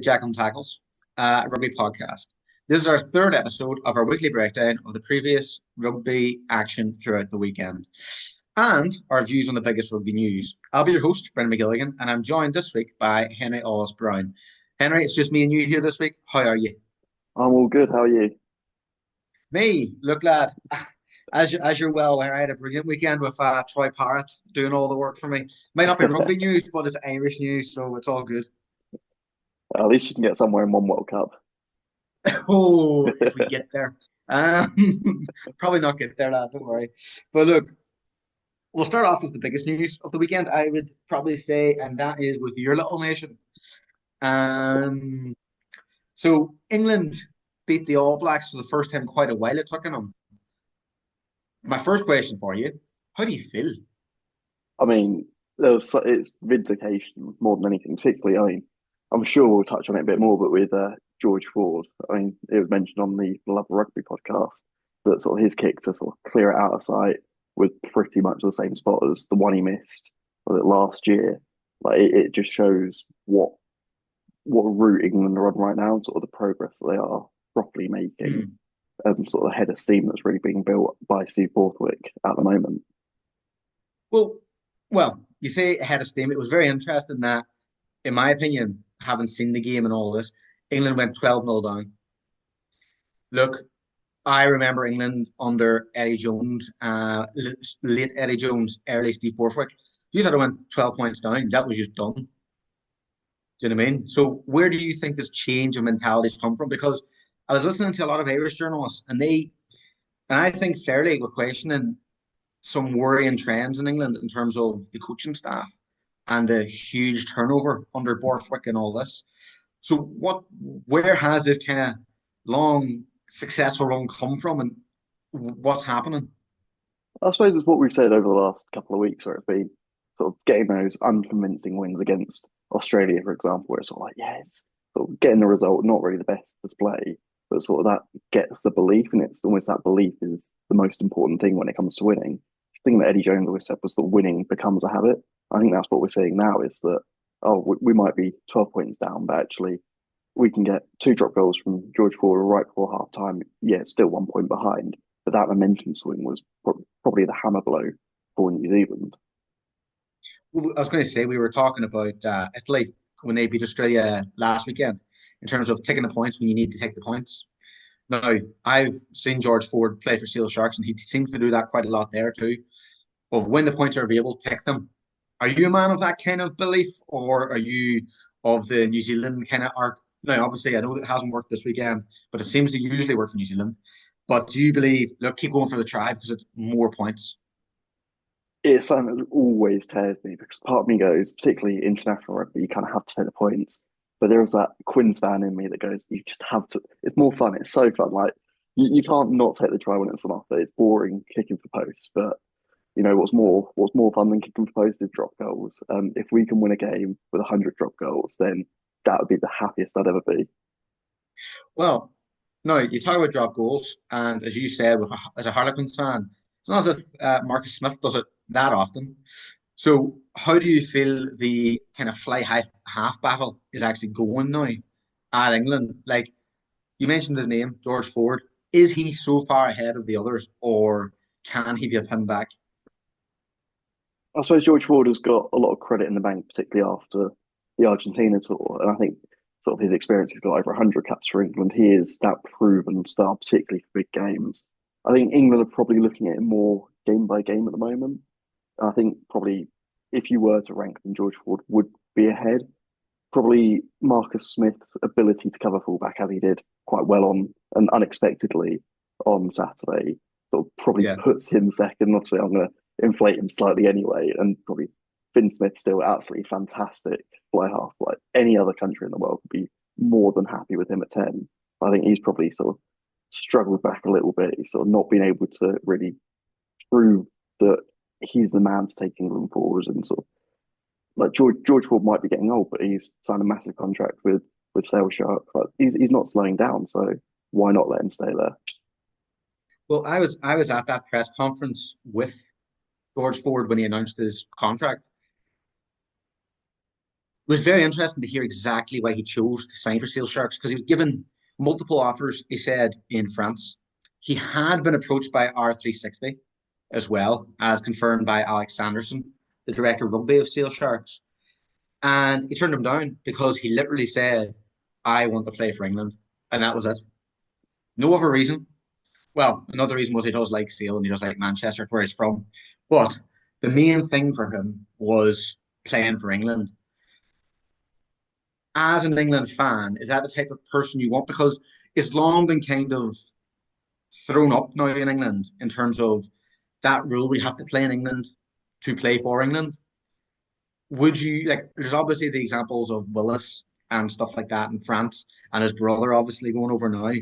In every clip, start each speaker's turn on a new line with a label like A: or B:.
A: Jack on Tackles, rugby podcast. This is our third episode of our weekly breakdown of the previous rugby action throughout the weekend and our views on the biggest rugby news. I'll be your host, Brendan McGilligan, and I'm joined this week by Henry Ollis-Brown. Henry, it's just me and you here this week. How are you?
B: I'm all good. How are you?
A: Me, look, lad, as you're well aware, I had a brilliant weekend with Troy Parrott doing all the work for me. Might not be rugby news, but it's Irish news, so it's all good.
B: At least you can get somewhere in one World Cup.
A: Oh, if we get there. Um, probably not get there, lad, don't worry. But look, we'll start off with the biggest news of the weekend, I would probably say, and that is with your little nation. Um, so England beat the All Blacks for the first time in quite a while. It took them. My first question for you, how do you feel?
B: I mean, it's vindication more than anything. Particularly, I mean, I'm sure we'll touch on it a bit more, but with George Ford, I mean, it was mentioned on the Love Rugby podcast that sort of his kick to sort of clear it out of sight with pretty much the same spot as the one he missed was it last year. Like it just shows what route England are on right now and sort of the progress that they are properly making
A: Hmm.
B: and sort of head of steam that's really being built by Steve Borthwick at the moment.
A: Well, well, you say ahead of steam. It was very interesting that, in my opinion, having seen the game and all this, England went 12-0 down. Look, I remember England under Eddie Jones, late Eddie Jones, early Steve Borthwick. You said it went 12 points down. That was just done. Do you know what I mean? So where do you think this change of mentalities come from? Because I was listening to a lot of Irish journalists, and I think fairly were questioning some worrying trends in England in terms of the coaching staff and the huge turnover under Borthwick and all this. So where has this kind of long successful run come from, and what's happening?
B: I suppose it's what we've said over the last couple of weeks, where it's been sort of getting those unconvincing wins against Australia, for example, where it's sort of like, yeah, it's sort of getting the result, not really the best display, but sort of that gets the belief, and it's almost that belief is the most important thing when it comes to winning. The thing that Eddie Jones always said was that winning becomes a habit. I think that's what we're seeing now is that, oh, we might be 12 points down, but actually we can get two drop goals from George Ford right before half time. Yeah, it's still 1 point behind, but that momentum swing was probably the hammer blow for New Zealand.
A: Well, I was going to say we were talking about Italy when they beat Australia last weekend in terms of taking the points when you need to take the points. Now, I've seen George Ford play for Seal Sharks, and he seems to do that quite a lot there too. Of when the points are available, take them. Are you a man of that kind of belief, or are you of the New Zealand kind of arc? Now, obviously, I know it hasn't worked this weekend, but it seems to usually work for New Zealand. But do you believe, look, keep going for the try because it's more points?
B: It's something that always tears me because part of me goes, particularly international rugby, you kind of have to take the points. But there was that Quins fan in me that goes, you just have to. It's more fun. It's so fun. Like you can't not take the try when it's an offer. It's boring kicking for posts, but you know what's more fun than kicking for posts is drop goals. If we can win a game with 100 drop goals, then that would be the happiest I'd ever be.
A: Well, no, you talk about drop goals, and as you said, as a Harlequins fan, it's not as if Marcus Smith does it that often. So, how do you feel the kind of fly half battle is actually going now at England? Like you mentioned his name, George Ford. Is he so far ahead of the others, or can he be a pin back?
B: I suppose George Ford has got a lot of credit in the bank, particularly after the Argentina tour. And I think sort of his experience, he's got over 100 caps for England. He is that proven star, particularly for big games. I think England are probably looking at it more game by game at the moment. I think probably if you were to rank them, George Ford would be ahead. Probably Marcus Smith's ability to cover fullback as he did quite well on and unexpectedly on Saturday sort of probably
A: Yeah.
B: puts him second. Obviously, I'm going to inflate him slightly anyway, and probably Finn Smith still absolutely fantastic fly half. Like any other country in the world would be more than happy with him at 10. I think he's probably sort of struggled back a little bit. He's sort of not been able to really prove that he's the man to take England forward and sort of like George Ford might be getting old, but he's signed a massive contract with Sale Shark. Like he's not slowing down, so why not let him stay there?
A: Well, I was at that press conference with George Ford when he announced his contract, was very interesting to hear exactly why he chose to sign for Sale Sharks because he was given multiple offers, he said, in France. He had been approached by R360 as well, as confirmed by Alex Sanderson, the director of rugby of Sale Sharks. And he turned him down because he literally said, I want to play for England. And that was it. No other reason. Well, another reason was he does like Sale and he does like Manchester, where he's from. But the main thing for him was playing for England. As an England fan, is that the type of person you want? Because it's long been kind of thrown up now in England in terms of that rule we have to play in England to play for England. Would you like? There's obviously the examples of Willis and stuff like that in France, and his brother obviously going over now.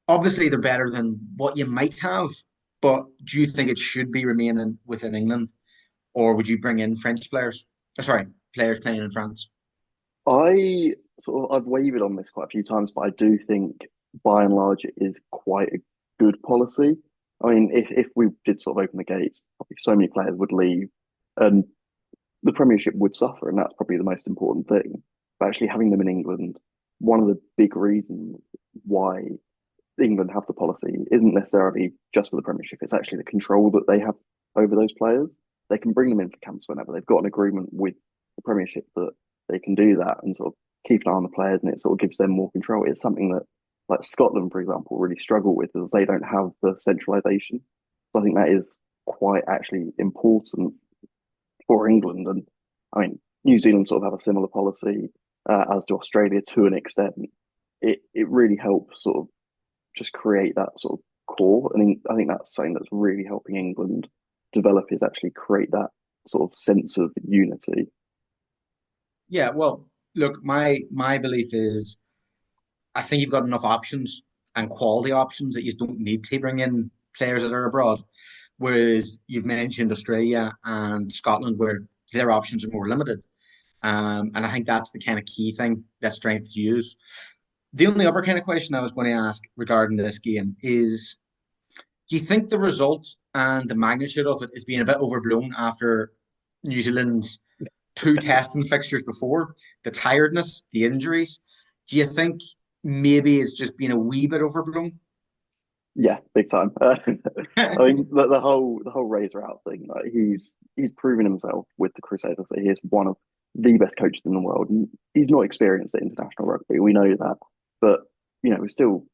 A: Obviously, they're better than what you might have, but do you think it should be remaining within England, or would you bring in French players? Sorry, players playing in France.
B: I've wavered on this quite a few times, but I do think by and large it is quite a good policy. I mean, if we did sort of open the gates, probably so many players would leave, and the Premiership would suffer, and that's probably the most important thing. But actually having them in England, one of the big reasons why England have the policy isn't necessarily just for the Premiership. It's actually the control that they have over those players. They can bring them in for camps whenever. They've got an agreement with the Premiership that they can do that and sort of keep an eye on the players, and it sort of gives them more control. It's something that, like Scotland, for example, really struggle with, as they don't have the centralisation. So I think that is quite actually important for England. And I mean, New Zealand sort of have a similar policy, as do Australia to an extent. It really helps sort of just create that sort of core. And I think that's something that's really helping England develop, is actually create that sort of sense of unity.
A: Yeah, well, look, my belief is I think you've got enough options and quality options that you don't need to bring in players that are abroad. Whereas you've mentioned Australia and Scotland, where their options are more limited. And I think that's the kind of key thing that strength use. The only other kind of question I was going to ask regarding this game is, do you think the result and the magnitude of it is being a bit overblown after New Zealand's two testing fixtures before, the tiredness, the injuries? Do you think maybe it's just been a wee bit overblown?
B: Yeah, big time. I mean, the whole Razor out thing. Like he's proven himself with the Crusaders that he is one of the best coaches in the world. And he's not experienced at international rugby. We know that, but we're still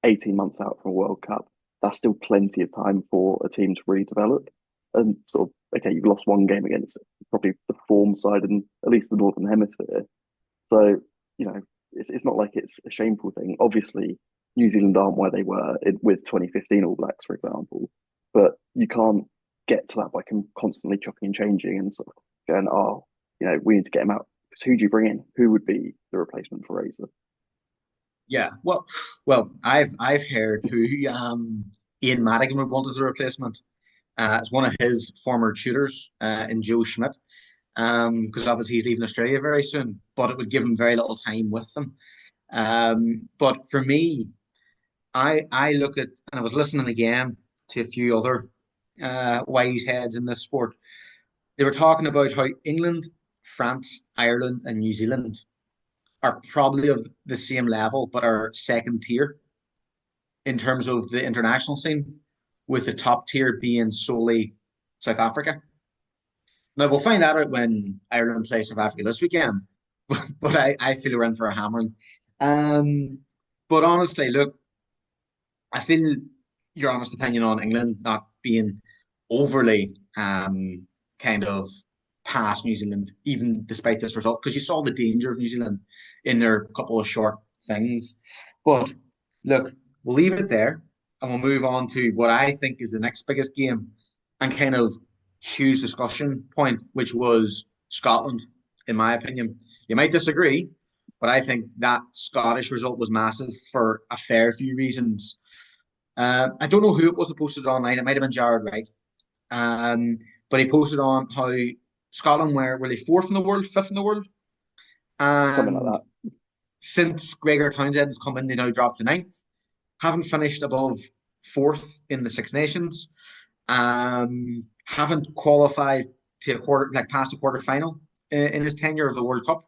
B: 18 months out from a World Cup. That's still plenty of time for a team to really develop. And sort of, okay, you've lost one game against probably the form side in at least the Northern Hemisphere. So, it's not like it's a shameful thing. Obviously, New Zealand aren't where they were with 2015 All Blacks, for example. But you can't get to that by constantly chopping and changing and sort of going, oh, we need to get him out. Because who do you bring in? Who would be the replacement for Razor?
A: Yeah, well, I've heard who Ian Madigan would want as a replacement. It's one of his former tutors in Joe Schmidt, because obviously he's leaving Australia very soon, but it would give him very little time with them. But for me, I look at, and I was listening again to a few other wise heads in this sport. They were talking about how England, France, Ireland, and New Zealand are probably of the same level, but are second tier in terms of the international scene, with the top tier being solely South Africa. Now we'll find that out when Ireland plays South Africa this weekend, but I feel we're in for a hammering. Um, but honestly, look, I feel your honest opinion on England not being overly kind of past New Zealand, even despite this result, because you saw the danger of New Zealand in their couple of short things. But look, we'll leave it there and we'll move on to what I think is the next biggest game and kind of huge discussion point, which was Scotland, in my opinion. You might disagree, but I think that Scottish result was massive for a fair few reasons. I don't know who it was that posted online. It might have been Jared Wright. Um, but he posted on how Scotland were they fourth in the world, fifth in the world,
B: Something like
A: and
B: that.
A: since Gregor Townsend has come in, they now dropped to ninth. Haven't finished above fourth in the Six Nations. Haven't qualified to a quarter, like past a quarter final in his tenure of the World Cup.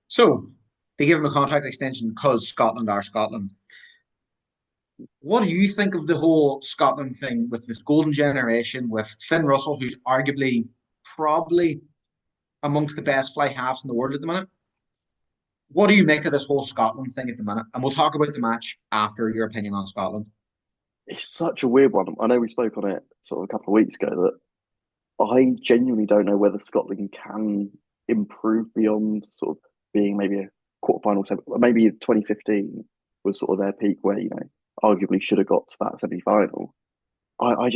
A: So they give him a contract extension because Scotland are Scotland. What do you think of the whole Scotland thing with this golden generation with Finn Russell, who's arguably probably amongst the best fly halves in the world at the minute? What do you make of this whole Scotland thing at the minute? And we'll talk about the match after your opinion on Scotland.
B: It's such a weird one. I know we spoke on it sort of a couple of weeks ago that I genuinely don't know whether Scotland can improve beyond sort of being maybe a quarterfinal, maybe 2015 was sort of their peak where, arguably should have got to that semi-final. I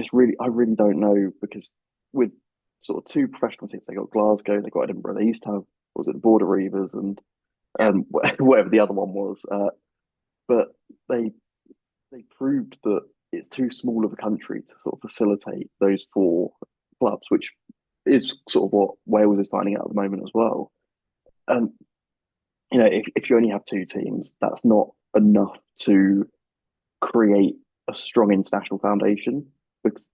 B: really don't know because with sort of two professional teams, they got Glasgow, they got Edinburgh, they used to have, was it the Border Reivers and
A: Yeah.
B: whatever the other one was. But they they proved that it's too small of a country to sort of facilitate those four clubs, which is sort of what Wales is finding out at the moment as well. And if you only have two teams, that's not enough to create a strong international foundation because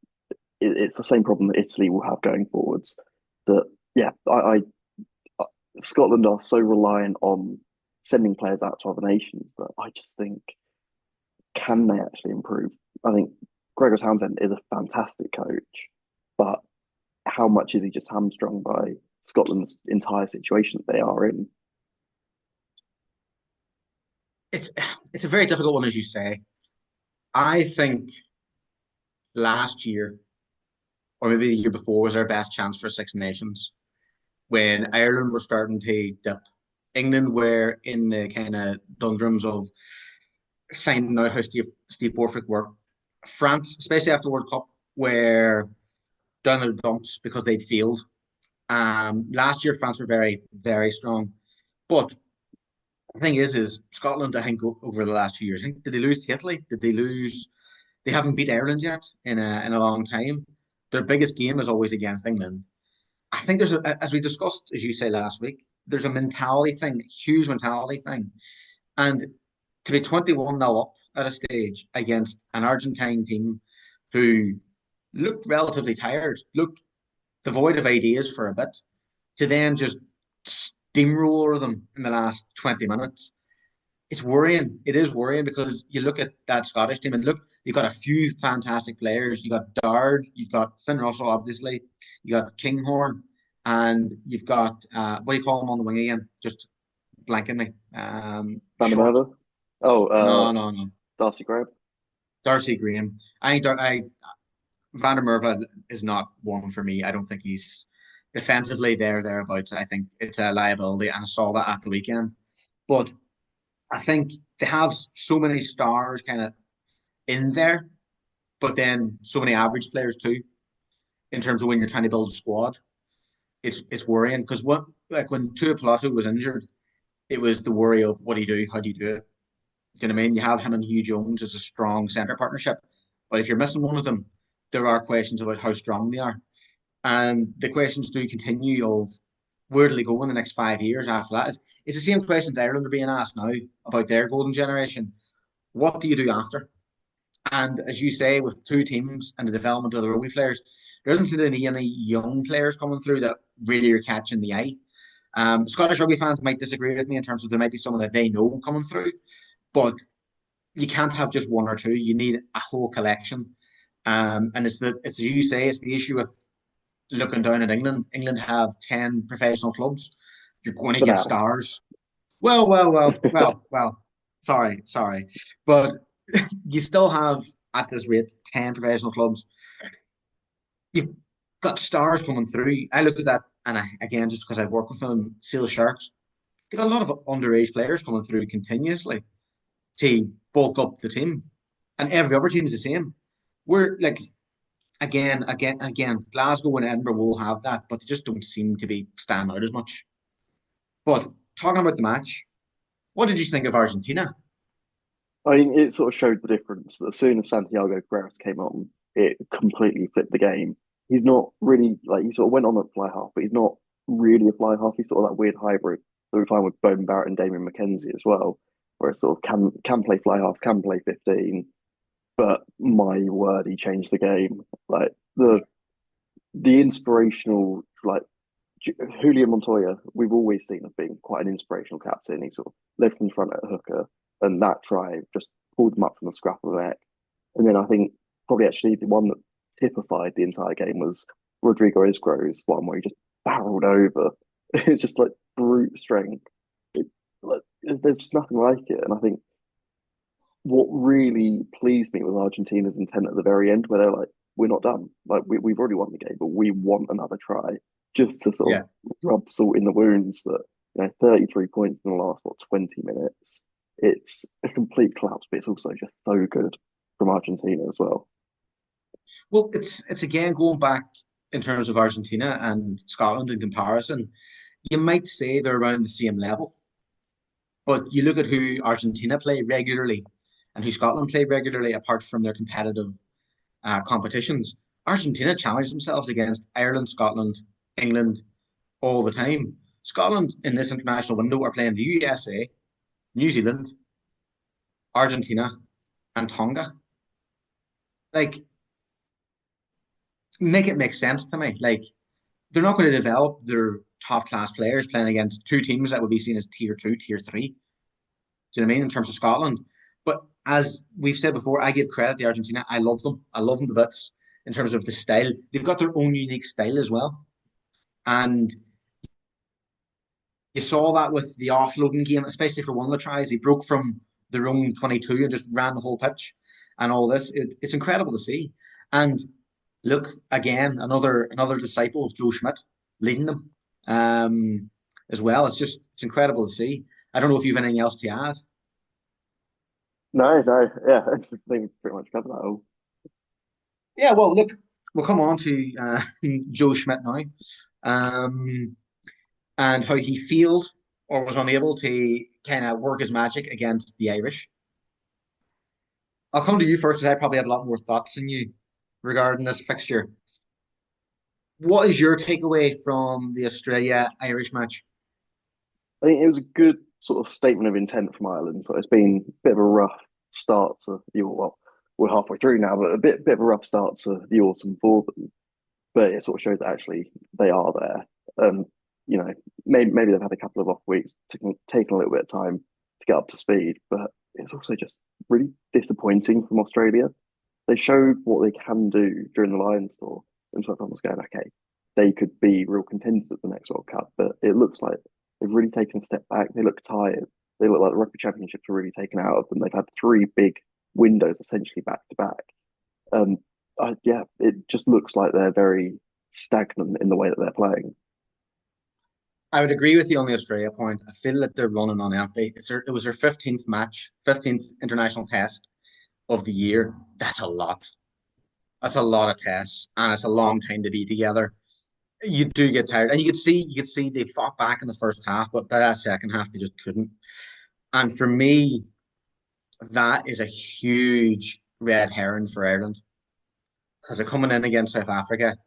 B: it's the same problem that Italy will have going forwards. That yeah, Scotland are so reliant on sending players out to other nations that I just think can they actually improve? I think Gregor Townsend is a fantastic coach, but how much is he just hamstrung by Scotland's entire situation that they are in?
A: It's it's a very difficult one, as you say. I think last year, or maybe the year before, was our best chance for Six Nations when Ireland were starting to dip. England were in the kind of doldrums of finding out how Steve Borthwick worked. France, especially after the World Cup, were down in the dumps because they'd failed. Last year, France were very, very strong. But the thing is Scotland, I think, over the last 2 years, I think, did they lose to Italy? Did they lose? They haven't beat Ireland yet in a long time. Their biggest game is always against England. I think as we discussed, as you say last week, there's a mentality thing, huge mentality thing. And to be 21 now up at a stage against an Argentine team who looked relatively tired, looked devoid of ideas for a bit, to then just steamroller them in the last 20 minutes. It's worrying. It is worrying because you look at that Scottish team and look, you've got a few fantastic players. You've got Dard, you've got Finn Russell, obviously, you got Kinghorn, and you've got what do you call him on the wing again? Just blanking me.
B: Van der
A: Short.
B: Merwe? Oh,
A: No, no, no.
B: Darcy Graham?
A: Darcy Graham. I think Van der Merwe is not one for me. I don't think he's defensively thereabouts. I think it's a liability, and I saw that at the weekend. But I think they have so many stars kind of in there, but then so many average players too. In terms of when you're trying to build a squad, it's worrying because what like when Tua Pilato was injured, it was the worry of what do you do, how do you do it? Do you know what I mean? You have him and Hugh Jones as a strong centre partnership, but if you're missing one of them, there are questions about how strong they are. And the questions do continue of where do they go in the next 5 years after that? It's the same questions Ireland are being asked now about their golden generation. What do you do after? And as you say, with two teams and the development of the rugby players, there doesn't seem to be any young players coming through that really are catching the eye. Scottish rugby fans might disagree with me in terms of there might be someone that they know coming through, but you can't have just one or two. You need a whole collection. And it's as you say, it's the issue with looking down at England. England have 10 professional clubs. You're going to
B: For
A: get
B: now.
A: stars. Well. Sorry. But you still have, at this rate, 10 professional clubs. You've got stars coming through. I look at that, and again, just because I work with them, Seal Sharks, they got a lot of underage players coming through continuously to bulk up the team. And every other team is the same. We're like, again, Glasgow and Edinburgh will have that, but they just don't seem to be stand out as much. But talking about the match, what did you think of Argentina?
B: I mean, it sort of showed the difference that as soon as Santiago Pereira came on, it completely flipped the game. He's not really like he sort of went on at fly half, but he's not really a fly half. He's sort of that weird hybrid that we find with Bowden Barrett and Damien McKenzie as well, where it sort of can play fly half, can play 15. But my word, he changed the game. Like the inspirational like Julian Montoya, we've always seen as being quite an inspirational captain. He sort of led from the front at hooker, and that try just pulled them up from the scrap of the neck. And then I think probably actually the one that typified the entire game was Rodrigo Isgro's one where he just barreled over. It's just like brute strength. Like, there's just nothing like it. And I think what really pleased me was Argentina's intent at the very end, where they're like, "We're not done. Like we've already won the game, but we want another try," just to sort
A: Yeah.
B: of rub salt in the wounds that 33 points in the last 20 minutes. It's a complete collapse, but it's also just so good from Argentina as well.
A: Well, it's again going back in terms of Argentina and Scotland in comparison. You might say they're around the same level, but you look at who Argentina play regularly and who Scotland play regularly, apart from their competitive competitions. Argentina challenge themselves against Ireland, Scotland, England all the time. Scotland in this international window are playing the USA, New Zealand, Argentina, and Tonga. Like, make it make sense to me. Like, they're not going to develop their top class players playing against two teams that would be seen as tier two, tier three. Do you know what I mean? In terms of Scotland. But as we've said before, I give credit to Argentina. I love them. I love them to bits in terms of the style. They've got their own unique style as well. And you saw that with the offloading game, especially for one of the tries. He broke from their own 22 and just ran the whole pitch and all this. It's incredible to see. And look, again, another disciple of Joe Schmidt leading them as well. It's incredible to see. I don't know if you've anything else to add.
B: No, no, yeah, I think we pretty much covered that all.
A: Yeah, well, look, we'll come on to Joe Schmidt now, and how he failed or was unable to kind of work his magic against the Irish. I'll come to you first, as I probably have a lot more thoughts than you regarding this fixture. What is your takeaway from the Australia Irish match?
B: I think it was a good sort of statement of intent from Ireland. So it's been a bit of a rough start to the well, we're halfway through now, but a bit of a rough start to the autumn for them. But it sort of showed that actually they are there. Um, you know, maybe they've had a couple of off weeks, taking a little bit of time to get up to speed, but it's also just really disappointing from Australia. They showed what they can do during the Lions tour, and so everyone was going, okay, they could be real contenders at the next World Cup. But it looks like they've really taken a step back. They look tired. They look like the rugby championships are really taken out of them. They've had three big windows essentially back to back. Um, yeah, it just looks like they're very stagnant in the way that they're playing.
A: I would agree with you on the Australia point. I feel that they're running on empty. It was their 15th match, 15th international test of the year. That's a lot. That's a lot of tests, and it's a long time to be together. You do get tired, and you could see they fought back in the first half, but by that second half they just couldn't. And for me, that is a huge red herring for Ireland because they're coming in against South Africa,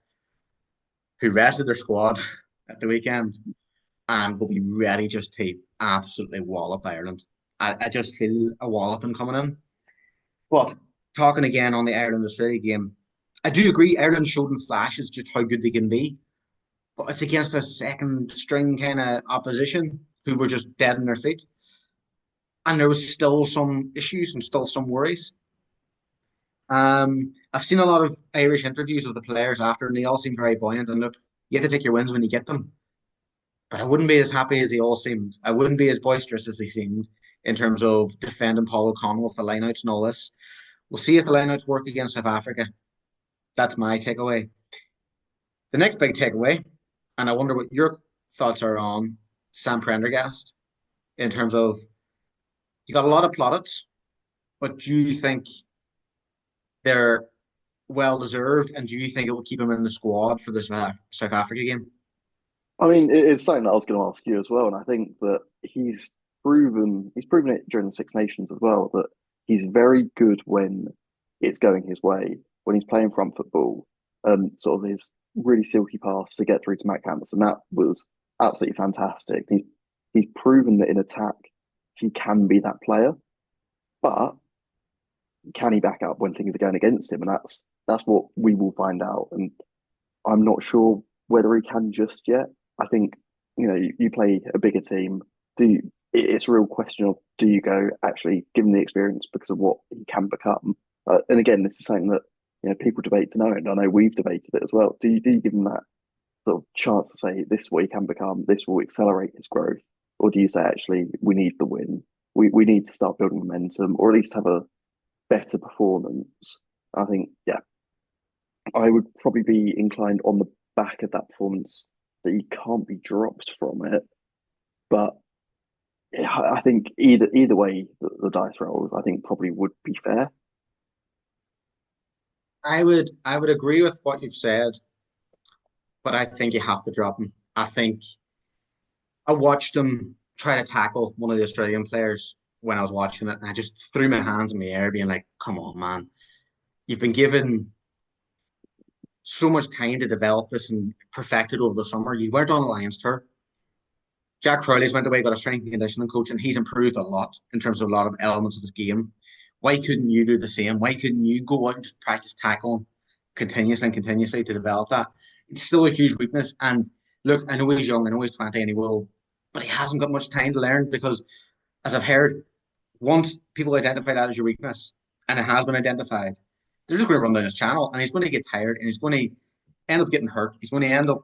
A: who rested their squad at the weekend and will be ready just to absolutely wallop Ireland. I just feel a walloping coming in. But talking again on the Ireland Australia game, I do agree Ireland showed in flashes just how good they can be, but it's against a second string kind of opposition who were just dead in their feet. And there was still some issues and still some worries. I've seen a lot of Irish interviews of the players after, and they all seem very buoyant. And look, you have to take your wins when you get them. But I wouldn't be as happy as they all seemed. I wouldn't be as boisterous as they seemed in terms of defending Paul O'Connell with the lineouts and all this. We'll see if the lineouts work against South Africa. That's my takeaway. The next big takeaway, and I wonder what your thoughts are on Sam Prendergast in terms of you got a lot of plaudits, but do you think they're well deserved, and do you think it will keep him in the squad for this South Africa game?
B: I mean, it's something that I was going to ask you as well, and I think that he's proven it during the Six Nations as well that he's very good when it's going his way, when he's playing front football, sort of his really silky path to get through to Mack Hansen. That was absolutely fantastic. He's proven that in attack he can be that player, but can he back up when things are going against him? And that's what we will find out. And I'm not sure whether he can just yet. I think you play a bigger team. Do you, it's a real question of do you go actually give him the experience because of what he can become? And again, this is something that people debate to know, and I know we've debated it as well. Do you give him that sort of chance to say this is what he can become, this will accelerate his growth, or do you say actually we need the win, we need to start building momentum, or at least have a better performance? I think I would probably be inclined on the back of that performance that he can't be dropped from it. But I think either way the dice rolls, I think probably would be fair.
A: I would agree with what you've said, but I think you have to drop him. I think I watched him try to tackle one of the Australian players when I was watching it, and I just threw my hands in the air, being like, "Come on, man! You've been given so much time to develop this and perfect it over the summer. You weren't on a Lions tour. Jack Crowley's went away, got a strength and conditioning coach, and he's improved a lot in terms of a lot of elements of his game. Why couldn't you do the same? Why couldn't you go out and just practice tackling continuously and continuously to develop that? It's still a huge weakness. And look, I know he's young, I know he's 20, and he will, but he hasn't got much time to learn because, as I've heard, once people identify that as your weakness, and it has been identified, they're just going to run down his channel, and he's going to get tired, and he's going to end up getting hurt. He's going to end up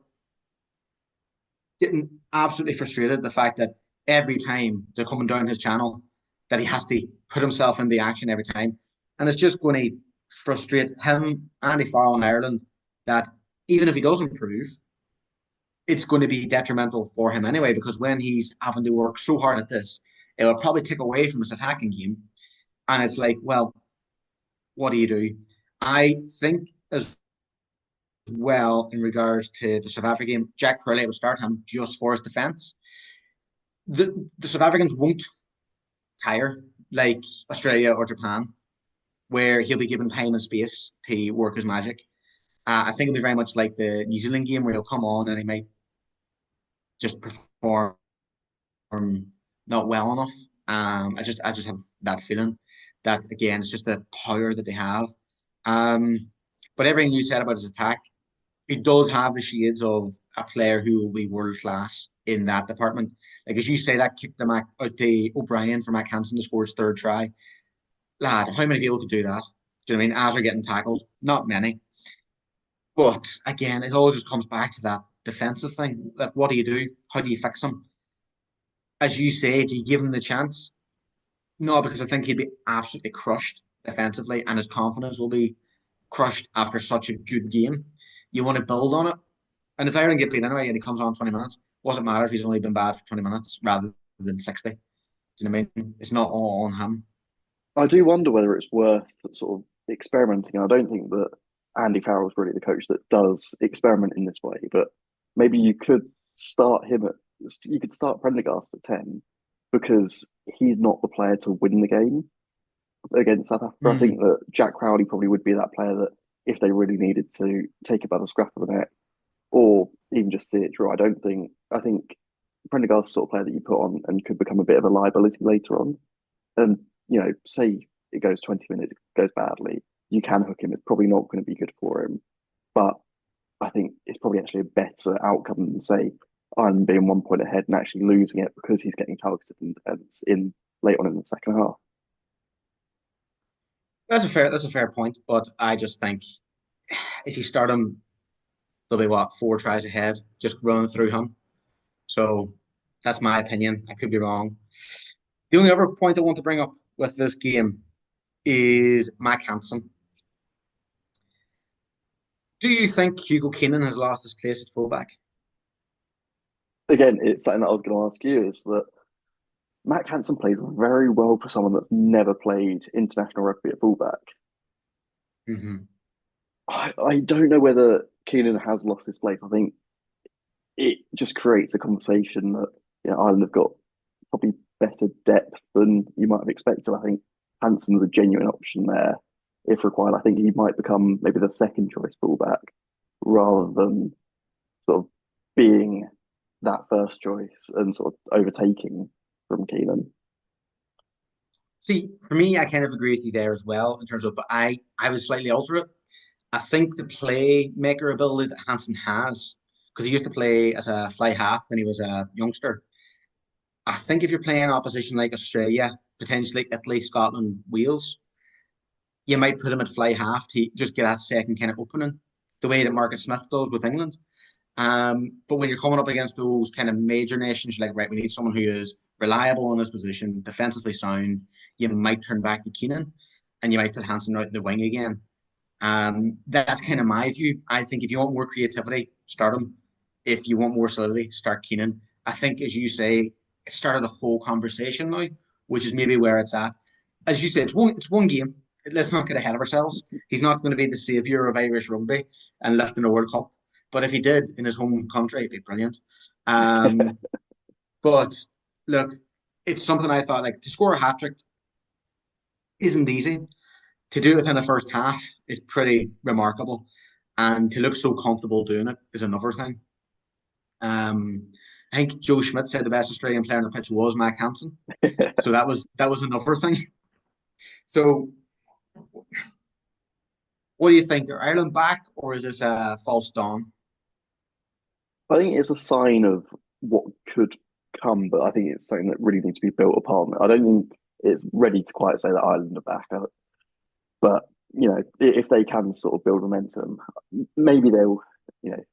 A: getting absolutely frustrated at the fact that every time they're coming down his channel, that he has to put himself in the action every time. And it's just going to frustrate him, Andy Farrell in Ireland, that even if he does improve, it's going to be detrimental for him anyway, because when he's having to work so hard at this, it will probably take away from his attacking game. And it's like, well, what do you do? I think as well in regards to the South Africa game, Jack Crowley would start him just for his defence. The South Africans won't tire like Australia or Japan, where he'll be given time and space to work his magic. I think it'll be very much like the New Zealand game where he'll come on and he might just perform not well enough. I just have that feeling that again it's just the power that they have. Um, but everything you said about his attack, it does have the shades of a player who will be world class in that department. Like as you say, that kicked the Mac out to O'Brien for Mack Hansen to score his third try. Lad, how many people could do that? Do you know what I mean? As they're getting tackled, not many. But again, it all just comes back to that defensive thing. Like, what do you do? How do you fix him? As you say, do you give him the chance? No, because I think he'd be absolutely crushed defensively, and his confidence will be crushed after such a good game. You want to build on it. And if Ireland get beat anyway and he comes on 20 minutes, doesn't matter if he's only been bad for 20 minutes rather than 60. Do you know what I mean? It's not all on him.
B: I do wonder whether it's worth sort of experimenting. I don't think that Andy Farrell's really the coach that does experiment in this way, but maybe you could start Prendergast at 10 because he's not the player to win the game against South Africa. I think
A: Mm.
B: that Jack Crowley probably would be that player that if they really needed to take it by the scruff of the neck or even just see it through. I think Prendergast's the sort of player that you put on and could become a bit of a liability later on. And say it goes 20 minutes, it goes badly, you can hook him. It's probably not going to be good for him. But I think it's probably actually a better outcome than say I'm being 1 point ahead and actually losing it because he's getting targeted in defence in late on in the second half.
A: That's a fair point, but I just think if you start him, there'll be what 4 tries ahead, just running through him. So that's my opinion. I could be wrong. The only other point I want to bring up with this game is Mack Hansen. Do you think Hugo Keenan has lost his place at fullback?
B: Again, it's something that I was going to ask you is that Matt Hansen played very well for someone that's never played international rugby at fullback.
A: Hmm.
B: I don't know whether Keenan has lost his place. I think it just creates a conversation that Ireland have got probably better depth than you might have expected. I think Hansen's a genuine option there if required. I think he might become maybe the second choice fullback rather than sort of being that first choice and sort of overtaking from Keenan.
A: See, for me, I kind of agree with you there as well in terms of, but I would slightly alter it. I think the playmaker ability that Hansen has because he used to play as a fly half when he was a youngster. I think if you're playing opposition like Australia, potentially Italy, Scotland, Wales, you might put him at fly half to just get that second kind of opening, the way that Marcus Smith does with England. But when you're coming up against those kind of major nations, you're like, right, we need someone who is reliable in this position, defensively sound. You might turn back to Keenan, and you might put Hansen out in the wing again. That's kind of my view. I think if you want more creativity, start him. If you want more solidity, start Keenan. I think, as you say, it started a whole conversation now, which is maybe where it's at. As you said, it's one game. Let's not get ahead of ourselves. He's not going to be the savior of Irish rugby and lifting a World Cup. But if he did in his home country, it'd be brilliant. Um, but look, it's something I thought like to score a hat trick isn't easy. To do it within the first half is pretty remarkable, and to look so comfortable doing it is another thing. I think Joe Schmidt said the best Australian player on the pitch was Mack Hansen, so that was another thing. So, what do you think? Are Ireland back, or is this a false dawn?
B: I think it's a sign of what could come, but I think it's something that really needs to be built upon. I don't think it's ready to quite say that Ireland are back, but if they can sort of build momentum, maybe they'll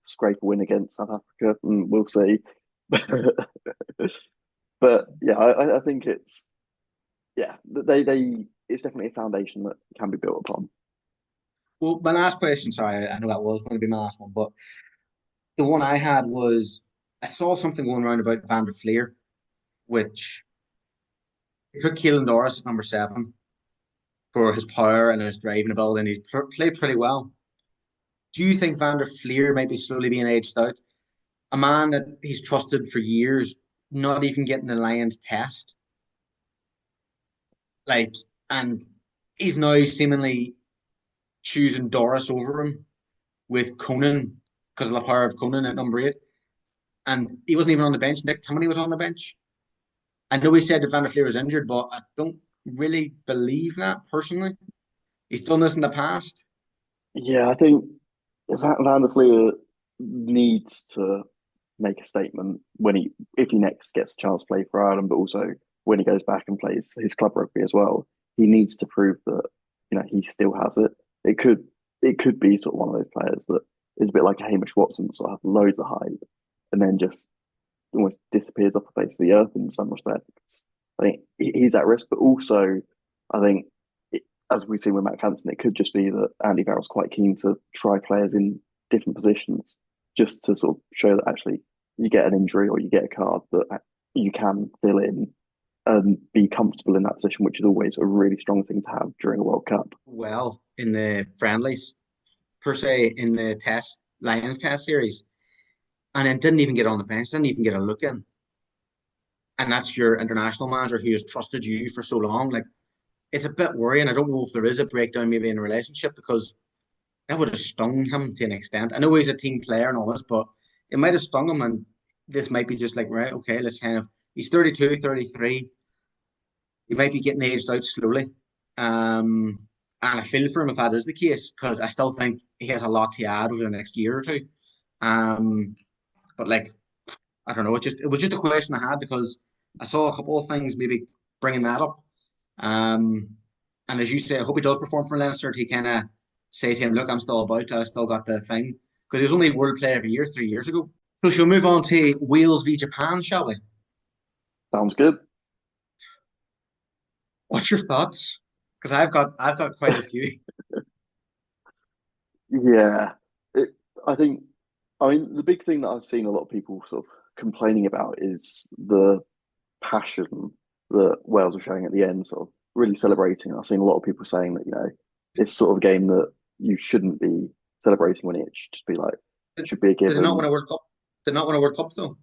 B: scrape a win against South Africa, and we'll see. But yeah, I think they it's definitely a foundation that can be built upon.
A: Well, my last question, sorry, I know that was going to be my last one, but the one I had was I saw something going around about Van der Fleer, which put Keelan Doris at number 7 for his power and his driving ability, and he's played pretty well. Do you think Van der Fleer might be slowly being aged out? A man that he's trusted for years, not even getting the Lions test, like, and he's now seemingly choosing Doris over him with Conan because of the power of Conan at number 8, and he wasn't even on the bench. Nick Timoney was on the bench. I know he said that Van der Fleer was injured, but I don't really believe that personally. He's done this in the past.
B: Yeah, I think Van der Fleer needs to make a statement when if he next gets a chance to play for Ireland, but also when he goes back and plays his club rugby as well. He needs to prove that he still has it. It could be sort of one of those players that is a bit like a Hamish Watson, sort of have loads of hype and then just almost disappears off the face of the earth in some respects. I think he's at risk, but also I think as we've seen with Matt Hansen, it could just be that Andy Farrell's quite keen to try players in different positions just to sort of show that actually you get an injury or you get a card that you can fill in and be comfortable in that position, which is always a really strong thing to have during a World Cup.
A: Well, in the friendlies, per se, in the test Lions test series, and then didn't even get on the bench, didn't even get a look in. And that's your international manager who has trusted you for so long. Like, it's a bit worrying. I don't know if there is a breakdown maybe in a relationship because that would have stung him to an extent. I know he's a team player and all this, but it might have stung him. And this might be just like, right, okay, let's kind of, he's 32, 33. He might be getting aged out slowly. And I feel for him if that is the case, because I still think he has a lot to add over the next year or two. Um, but like, I don't know, it was just a question I had because I saw a couple of things maybe bringing that up. Um, and as you say, I hope he does perform for Leinster. He kind of say to him, "Look, I'm still about. I still got the thing." Because he was only World Player of the Year 3 years ago. So shall we move on to Wales v Japan, shall we?
B: Sounds good.
A: What's your thoughts? Because I've got quite a few.
B: Yeah, it, I think. I mean, the big thing that I've seen a lot of people sort of complaining about is the passion that Wales were showing at the end, sort of really celebrating. I've seen a lot of people saying that it's sort of a game that you shouldn't be celebrating when it should just be like
A: Did,
B: should be a
A: did they not
B: given.
A: win a World Cup? Did not win a World Cup though.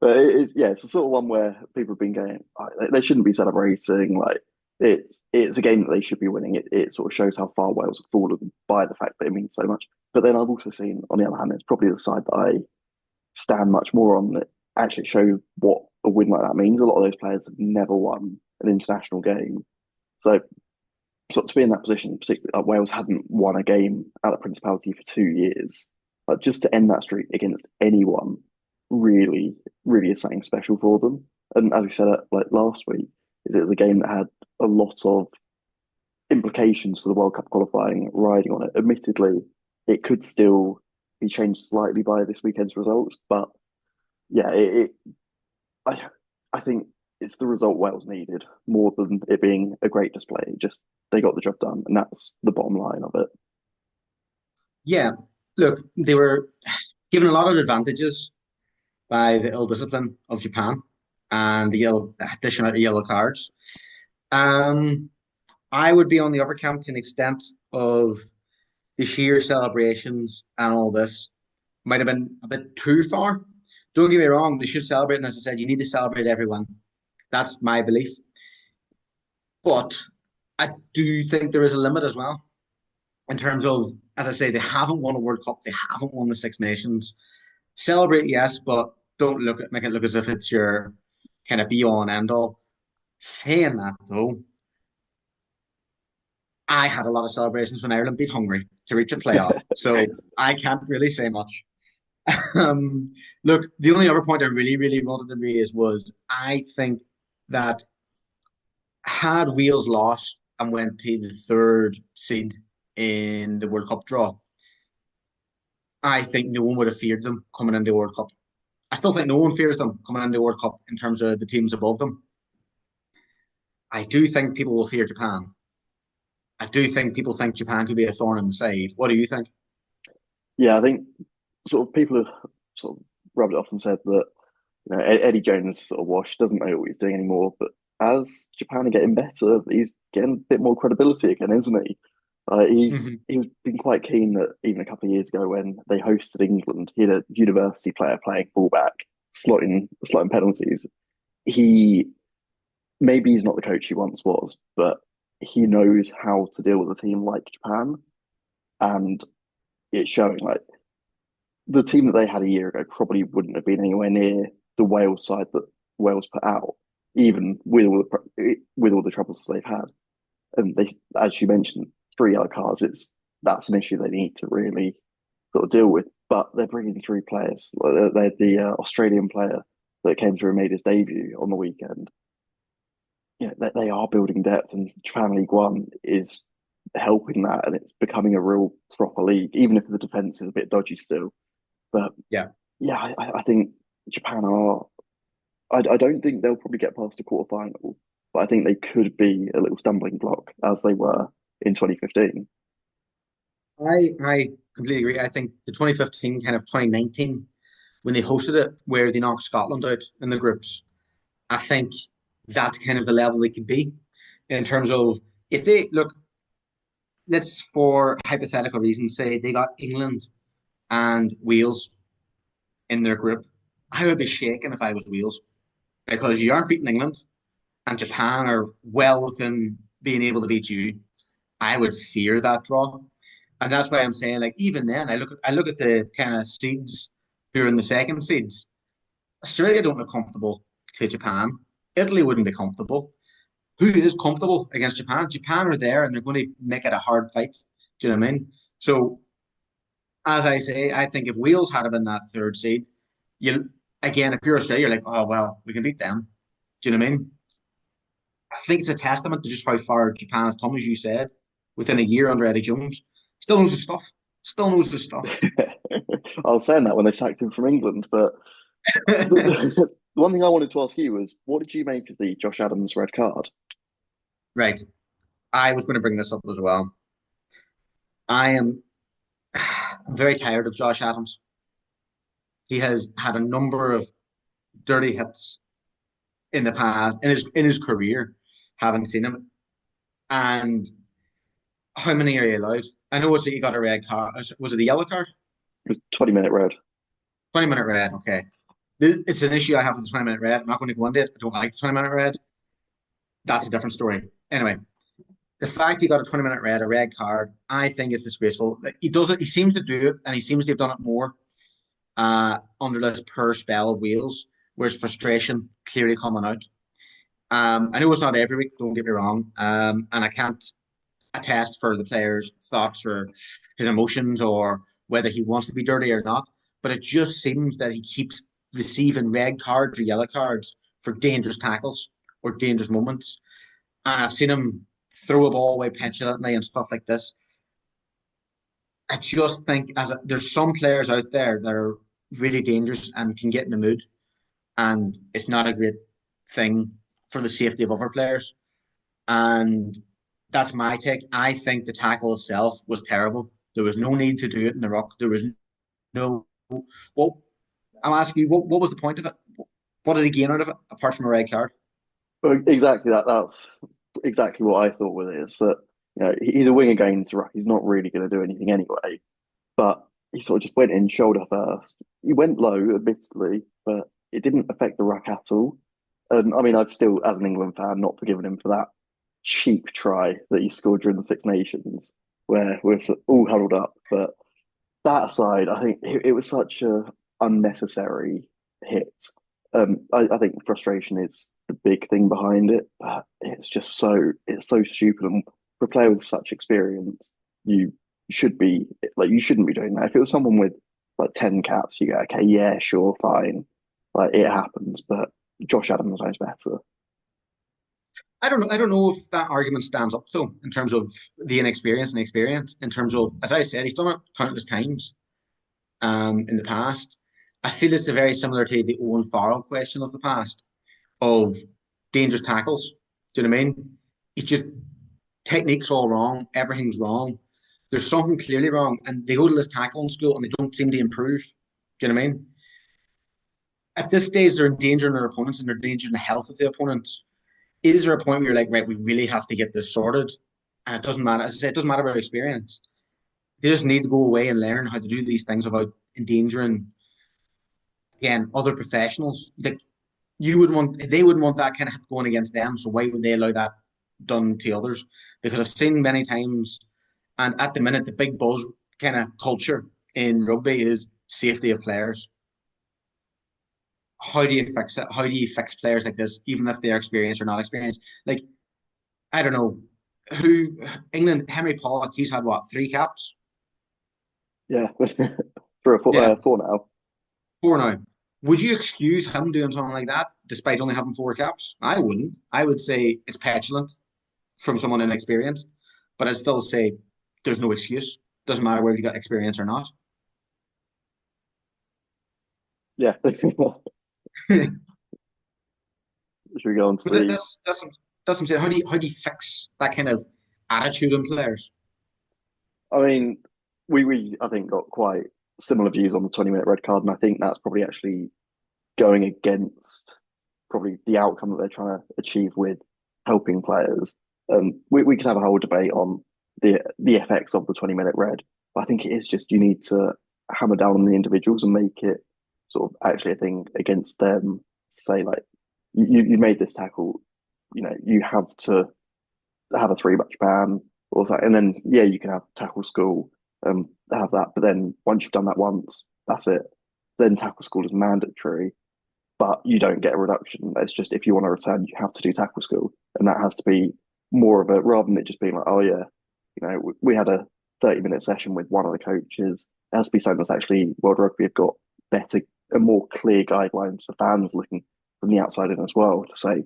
B: But it's a sort of one where people have been going, "Oh, they shouldn't be celebrating. Like it's a game that they should be winning. It sort of shows how far Wales have fallen by the fact that it means so much. But then I've also seen, on the other hand, it's probably the side that I stand much more on that actually show what a win like that means. A lot of those players have never won an international game. So to be in that position, particularly Wales hadn't won a game at the Principality for 2 years. Just to end that streak against anyone really, really is something special for them. And as we said like last week, is it was a game that had a lot of implications for the World Cup qualifying riding on it. Admittedly, it could still be changed slightly by this weekend's results, but yeah, I I think it's the result Wales needed more than it being a great display. Just they got the job done, and that's the bottom line of it.
A: Yeah, look, they were given a lot of advantages by the ill discipline of Japan and the yellow addition of yellow cards. Um, I would be on the other camp to an extent of the sheer celebrations and all this might have been a bit too far. Don't get me wrong, they should celebrate, and as I said, you need to celebrate everyone. That's my belief. But I do think there is a limit as well in terms of, as I say, they haven't won a World Cup, they haven't won the Six Nations. Celebrate, yes, but don't make it look as if it's your kind of be all and end all. Saying that though, I had a lot of celebrations when Ireland beat Hungary to reach a playoff, so I can't really say much. Look, the only other point I really, really wanted to raise was I think that had Wales lost and went to the third seed in the World Cup draw, I think no one would have feared them coming into the World Cup. I still think no one fears them coming into the World Cup in terms of the teams above them. I do think people will fear Japan. I do think people think Japan could be a thorn in the side. What do you think?
B: Yeah, I think sort of people have sort of rubbed it off and said that Eddie Jones sort of washed, doesn't know what he's doing anymore. But as Japan are getting better, he's getting a bit more credibility again, isn't he?
A: Mhm.
B: He was been quite keen that even a couple of years ago when they hosted England, he had a university player playing fullback, slotting penalties. He maybe he's not the coach he once was, but he knows how to deal with a team like Japan, and it's showing. Like the team that they had a year ago probably wouldn't have been anywhere near the Wales side that Wales put out, even with all the troubles they've had. And they, as you mentioned, three yellow cards. That's an issue they need to really sort of deal with. But they're bringing three players. They had the Australian player that came through and made his debut on the weekend. They are building depth, and Japan League One is helping that, and it's becoming a real proper league, even if the defense is a bit dodgy still. But
A: Yeah.
B: yeah, I think Japan are. I don't think they'll probably get past the quarter final, but I think they could be a little stumbling block as they were in 2015.
A: I completely agree. I think the 2015, kind of 2019, when they hosted it, where they knocked Scotland out in the groups, I think that's kind of the level they could be in terms of if they look, let's for hypothetical reasons say they got England and Wales in their group, I would be shaking if I was Wales because you aren't beating England and Japan are well within being able to beat you. I would fear that draw. And that's why I'm saying, like, even then, I look at the kind of seeds who are in the second seeds. Australia don't look comfortable to Japan. Italy wouldn't be comfortable. Who is comfortable against Japan? Japan are there and they're going to make it a hard fight. Do you know what I mean? So, as I say, I think if Wales had been that third seed, you again, if you're Australia, you're like, oh well, we can beat them. Do you know what I mean? I think it's a testament to just how far Japan have come, as you said, within a year under Eddie Jones. Still knows the stuff. Still knows the stuff.
B: I was saying that when they sacked him from England, but the one thing I wanted to ask you was, what did you make of the Josh Adams red card?
A: Right. I was going to bring this up as well. I am I'm very tired of Josh Adams. He has had a number of dirty hits in the past in his career. Haven't seen him. And how many are you allowed? I know it's that you got a red card. Was it a yellow card?
B: It was 20-minute red.
A: 20-minute red. Okay. It's an issue I have with the 20-minute red. I'm not going to go into it. I don't like the 20-minute red. That's a different story. Anyway, the fact he got a 20-minute red, a red card, I think is disgraceful. Like, he does it, he seems to do it, and he seems to have done it more under this per spell of Wales, where's frustration clearly coming out. I know it's not every week, don't get me wrong. And I can't a test for the player's thoughts or his emotions or whether he wants to be dirty or not. But it just seems that he keeps receiving red cards or yellow cards for dangerous tackles or dangerous moments. And I've seen him throw a ball away petulantly and stuff like this. I just think there's some players out there that are really dangerous and can get in the mood, and it's not a great thing for the safety of other players. And that's my take. I think the tackle itself was terrible. There was no need to do it in the ruck. There was no. Well, I'll ask you, what was the point of it? What did he gain out of it apart from a red card?
B: Well, exactly that. That's exactly what I thought with it. Is that he's a winger going into ruck. He's not really going to do anything anyway. But he sort of just went in shoulder first. He went low, admittedly, but it didn't affect the ruck at all. And I mean, I've still, as an England fan, not forgiven him for that cheap try that he scored during the Six Nations, where we're all huddled up. But that aside, I think it was such a unnecessary hit. I think frustration is the big thing behind it, but it's so stupid. And for a player with such experience, you you shouldn't be doing that. If it was someone with like 10 caps, you go, okay, yeah, sure, fine. Like it happens, but Josh Adams knows better.
A: I don't know if that argument stands up though, in terms of the inexperience and experience. In terms of, as I said, he's done it countless times in the past. I feel it's a very similar to the Owen Farrell question of the past of dangerous tackles. Do you know what I mean? It's just technique's all wrong. Everything's wrong. There's something clearly wrong, and they go to this tackling school and they don't seem to improve. Do you know what I mean? At this stage, they're endangering their opponents and they're endangering the health of the opponents. Is there a point where you're like, right, we really have to get this sorted? And it doesn't matter. As I said, it doesn't matter about experience. They just need to go away and learn how to do these things without endangering, again, other professionals. Like they wouldn't want that kind of going against them. So why would they allow that done to others? Because I've seen many times, and at the minute, the big buzz kind of culture in rugby is safety of players. How do you fix it? How do you fix players like this, even if they're experienced or not experienced? Like, I don't know who England, Henry Pollock, he's had what, three caps?
B: Yeah, for a
A: Yeah,
B: four now.
A: four now. Would you excuse him doing something like that despite only having four caps? I wouldn't. I would say it's petulant from someone inexperienced, but I'd still say there's no excuse. Doesn't matter whether you got experience or not.
B: Yeah.
A: but
B: Should we go on to the?
A: that's what I'm saying. How do you fix that kind of attitude in players?
B: I mean, we I think got quite similar views on the 20-minute red card, and I think that's probably actually going against probably the outcome that they're trying to achieve with helping players. We could have a whole debate on the effects of the 20-minute red, but I think it is just you need to hammer down on the individuals and make it sort of actually a thing against them. Say like you made this tackle, you have to have a 3 match ban or something, and then yeah, you can have tackle school, have that, but then once you've done that once, that's it. Then tackle school is mandatory, but you don't get a reduction. It's just if you want to return, you have to do tackle school, and that has to be more of a rather than it just being like, oh yeah, we had a 30-minute session with one of the coaches. It has to be something that's actually World Rugby have got better and more clear guidelines for fans looking from the outside in as well to say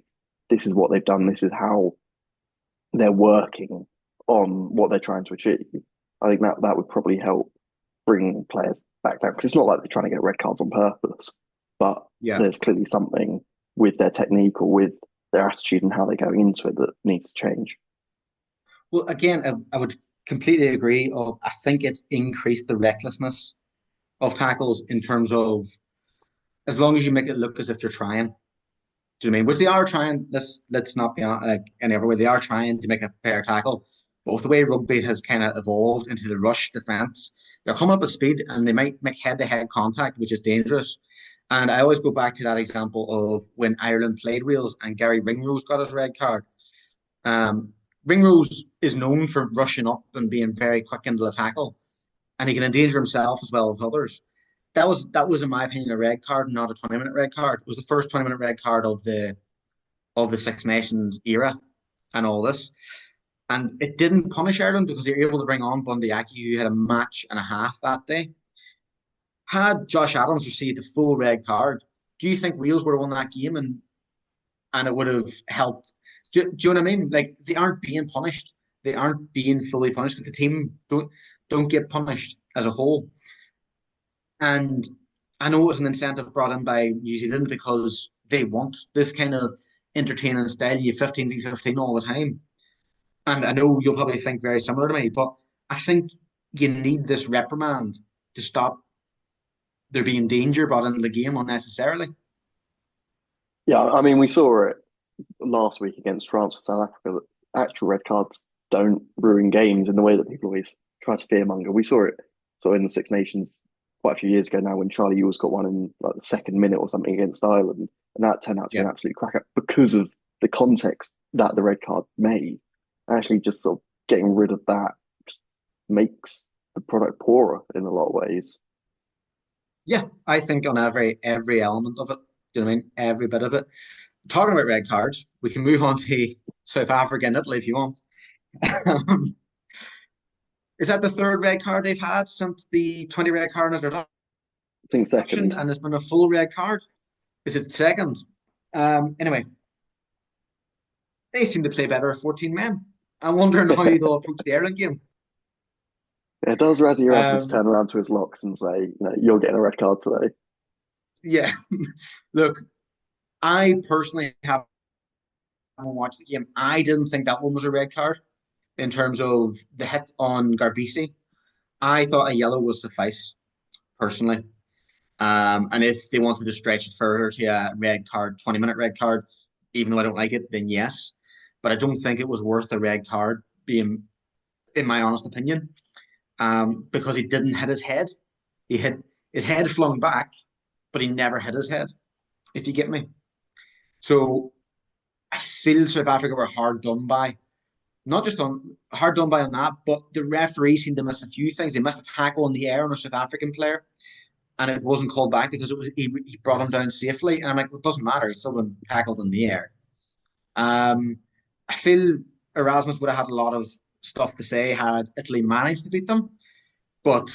B: this is what they've done, this is how they're working on what they're trying to achieve. I think that would probably help bring players back down because it's not like they're trying to get red cards on purpose, but
A: Yeah.
B: there's clearly something with their technique or with their attitude and how they're going into it that needs to change.
A: Well, again, I would completely agree. I think it's increased the recklessness of tackles in terms of as long as you make it look as if you're trying. Do you know what I mean? Which they are trying. Let's not be on like in every way they are trying to make a fair tackle. But the way rugby has kind of evolved into the rush defense, they're coming up with speed and they might make head-to-head contact, which is dangerous. And I always go back to that example of when Ireland played Wales and Gary Ringrose got his red card. Ringrose is known for rushing up and being very quick into the tackle, and he can endanger himself as well as others. That was in my opinion a red card, not a 20-minute red card. It was the first 20-minute red card of the Six Nations era and all this. And it didn't punish Ireland because they were able to bring on Bundyaki, who had a match and a half that day. Had Josh Adams received a full red card, do you think Wales would have won that game and it would have helped? Do you know what I mean? Like they aren't being punished. They aren't being fully punished because the team don't get punished as a whole. And I know it was an incentive brought in by New Zealand because they want this kind of entertaining style. You 15v15 all the time. And I know you'll probably think very similar to me, but I think you need this reprimand to stop there being danger brought into the game unnecessarily.
B: Yeah, I mean, we saw it last week against France with South Africa that actual red cards don't ruin games in the way that people always try to fearmonger. We saw it sort of in the Six Nations quite a few years ago now when Charlie Ewels got one in like the second minute or something against Ireland, and that turned out to be
A: Yeah.
B: an absolute cracker because of the context that the red card made. Actually, just sort of getting rid of that just makes the product poorer in a lot of ways.
A: Yeah, I think on every element of it. Do you know what I mean? Every bit of it. Talking about red cards, we can move on to South Africa and Italy if you want. Is that the third red card they've had since the 20 red card
B: I think
A: introduction?
B: second.
A: And it's been a full red card. Is it second? Anyway, they seem to play better at 14 men. I'm wondering how they'll approach the Ireland game.
B: It does Razzie Erasmus
A: Um,
B: turn around to his locks and say, you're getting a red card today.
A: yeah, look, I personally haven't watched the game. I didn't think that one was a red card in terms of the hit on Garbisi. I thought a yellow was suffice, personally. And if they wanted to stretch it further to a red card, 20-minute red card, even though I don't like it, then yes. But I don't think it was worth a red card, being, in my honest opinion, because he didn't hit his head. He hit his head flung back, but he never hit his head, if you get me. So I feel South Africa were hard done by. Not just on hard done by on that, but the referee seemed to miss a few things. They missed a tackle in the air on a South African player, and it wasn't called back because it was he brought him down safely. And I'm like, well, it doesn't matter. He's still been tackled in the air. Um, I feel Erasmus would have had a lot of stuff to say had Italy managed to beat them. But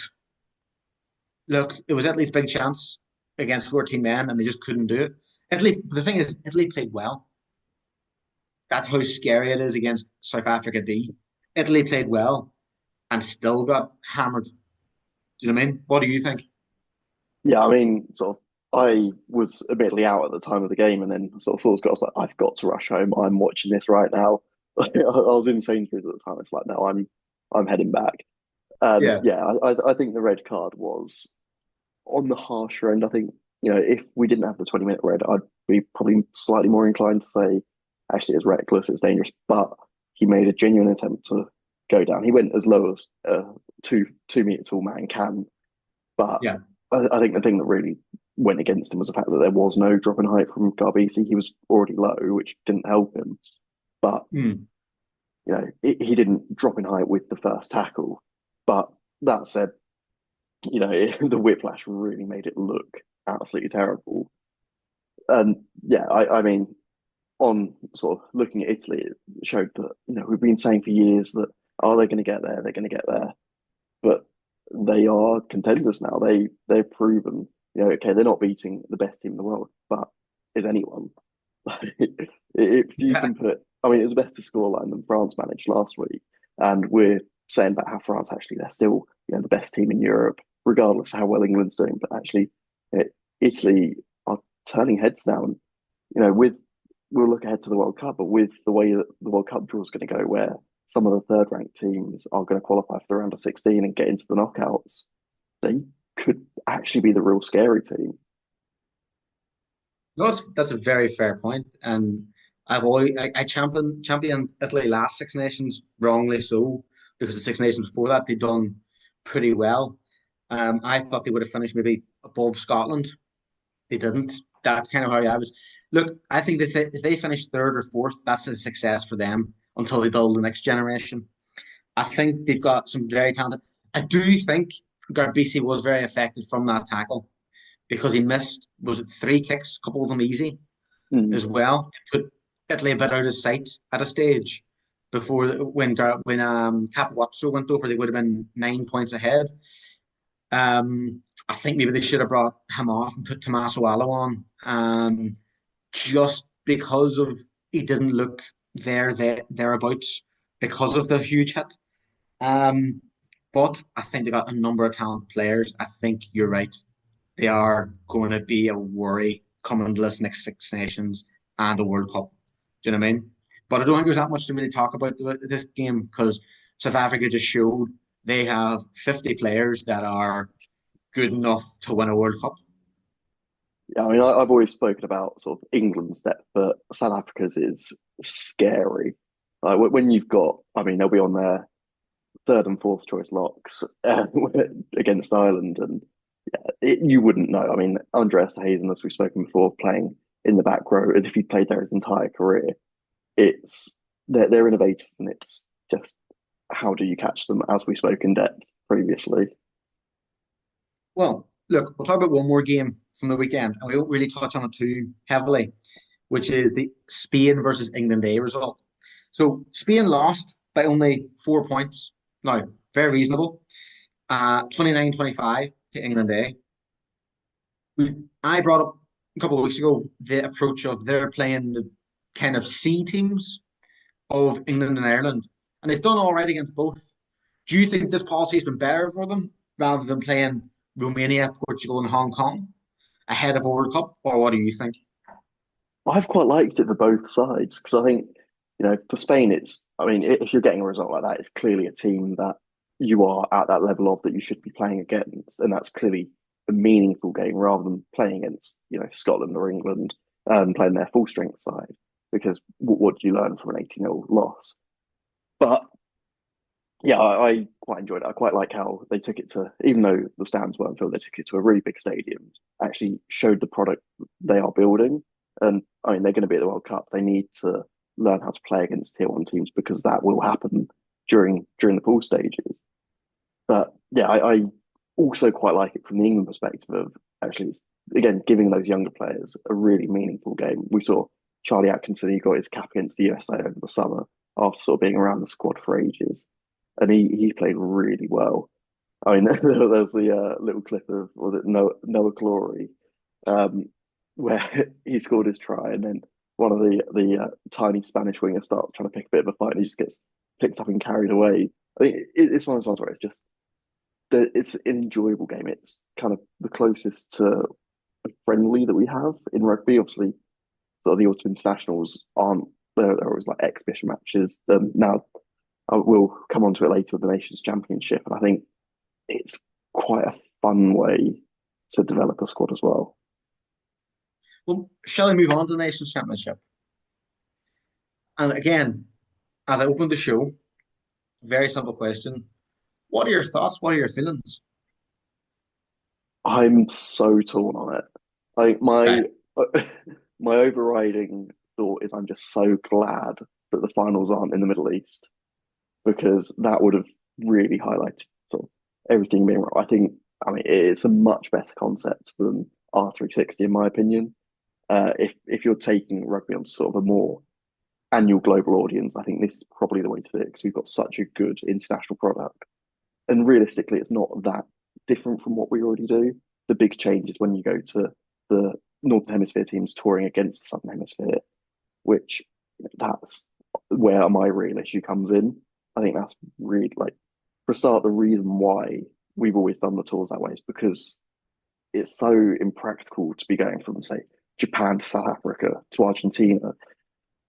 A: look, it was Italy's big chance against 14 men, and they just couldn't do it. Italy. The thing is, Italy played well. That's how scary it is against South Africa D. Italy played well and still got hammered. Do you know what I mean? What do you think?
B: Yeah, I mean, sort of, I was admittedly out at the time of the game, and then sort of thought, I was like, I've got to rush home. I'm watching this right now. I was in Sainsbury's at the time. It's like, no, I'm heading back. And
A: Yeah.
B: yeah, I think the red card was on the harsher end. I think, if we didn't have the 20-minute red, I'd be probably slightly more inclined to say, actually, it's reckless, it's dangerous. But he made a genuine attempt to go down. He went as low as a 2 meter tall man can. But
A: Yeah.
B: I think the thing that really went against him was the fact that there was no drop in height from Garbisi. He was already low, which didn't help him. But
A: Mm.
B: he didn't drop in height with the first tackle. But that said, the whiplash really made it look absolutely terrible. And yeah, I mean, on sort of looking at Italy, it showed that we've been saying for years that they're going to get there, they're going to get there, but they are contenders now. They've proven, okay, they're not beating the best team in the world, but is anyone? If you
A: Yeah.
B: can put, I mean, it was a better scoreline than France managed last week, and we're saying about how France actually they're still the best team in Europe, regardless of how well England's doing. But actually, Italy are turning heads now, and with we'll look ahead to the World Cup, but with the way that the World Cup draw is going to go, where some of the third ranked teams are going to qualify for the round of 16 and get into the knockouts, they could actually be the real scary team.
A: No, that's a very fair point. And I championed Italy last Six Nations wrongly so because the Six Nations before that they'd done pretty well. I thought they would have finished maybe above Scotland. They didn't. That's kind of how I was. Look, I think if they finish third or fourth, that's a success for them until they build the next generation. I think they've got some very talented. I do think Garbisi was very effective from that tackle because he missed, was it three kicks, a couple of them easy
B: Mm.
A: as well, to put Italy a bit out of sight at a stage. before when Capozzo went over, they would have been 9 points ahead. I think maybe they should have brought him off and put Tommaso Allo on, just because of he didn't look thereabouts because of the huge hit. Um, but I think they got a number of talented players. I think you're right. They are going to be a worry coming to this next Six Nations and the World Cup. Do you know what I mean? But I don't think there's that much to really talk about this game because South Africa just showed they have 50 players that are good enough to win a World Cup.
B: Yeah, I mean, I've always spoken about sort of England's depth, but South Africa's is scary. Like when you've got, I mean, they'll be on their third and fourth choice locks against Ireland, and you wouldn't know. I mean, Andreas Hayden, as we've spoken before, playing in the back row as if he played there his entire career. It's they're innovators, and it's just how do you catch them? As we spoke in depth previously.
A: Well, look, we'll talk about one more game from the weekend, and we won't really touch on it too heavily, which is the Spain versus England A result. So Spain lost by only 4 points. Now, very reasonable. 29-25 to England A. I brought up a couple of weeks ago the approach of they're playing the kind of C teams of England and Ireland, and they've done all right against both. Do you think this policy has been better for them rather than playing Romania, Portugal, and Hong Kong ahead of a World Cup, or what do you think?
B: I've quite liked it for both sides because I think, for Spain, it's, I mean, if you're getting a result like that, it's clearly a team that you are at that level of that you should be playing against. And that's clearly a meaningful game rather than playing against, Scotland or England, playing their full strength side. Because what do you learn from an 80-0 loss? But yeah, I quite enjoyed it. I quite like how they took it to, even though the stands weren't filled, they took it to a really big stadium, actually showed the product they are building. And I mean, they're going to be at the World Cup. They need to learn how to play against tier one teams because that will happen during the pool stages. But yeah, I also quite like it from the England perspective of actually, again, giving those younger players a really meaningful game. We saw Charlie Atkinson, he got his cap against the USA over the summer after sort of being around the squad for ages and he played really well. I mean, there's the little clip of was it Noah Clory, um, where he scored his try, and then one of the tiny Spanish wingers starts trying to pick a bit of a fight, and he just gets picked up and carried away. I think it's one of those ones where it's just it's an enjoyable game. It's kind of the closest to a friendly that we have in rugby. Obviously, sort of the autumn internationals aren't they're always like exhibition matches. Now we'll come on to it later with the Nations Championship, and I think it's quite a fun way to develop a squad as well.
A: Well, shall we move on to the Nations Championship? And again, as I opened the show, very simple question. What are your thoughts? What are your feelings?
B: I'm so torn on it. Like
A: Right.
B: my overriding thought is I'm just so glad that the finals aren't in the Middle East because that would have really highlighted sort of everything being right. I mean, it's a much better concept than R360 in my opinion. If you're taking rugby on sort of a more annual global audience, I think this is probably the way to do it because we've got such a good international product. And realistically, it's not that different from what we already do. The big change is when you go to the Northern Hemisphere teams touring against the Southern Hemisphere, which that's where my real issue comes in. I think that's really like, for a start, the reason why we've always done the tours that way is because it's so impractical to be going from, say, Japan to South Africa to Argentina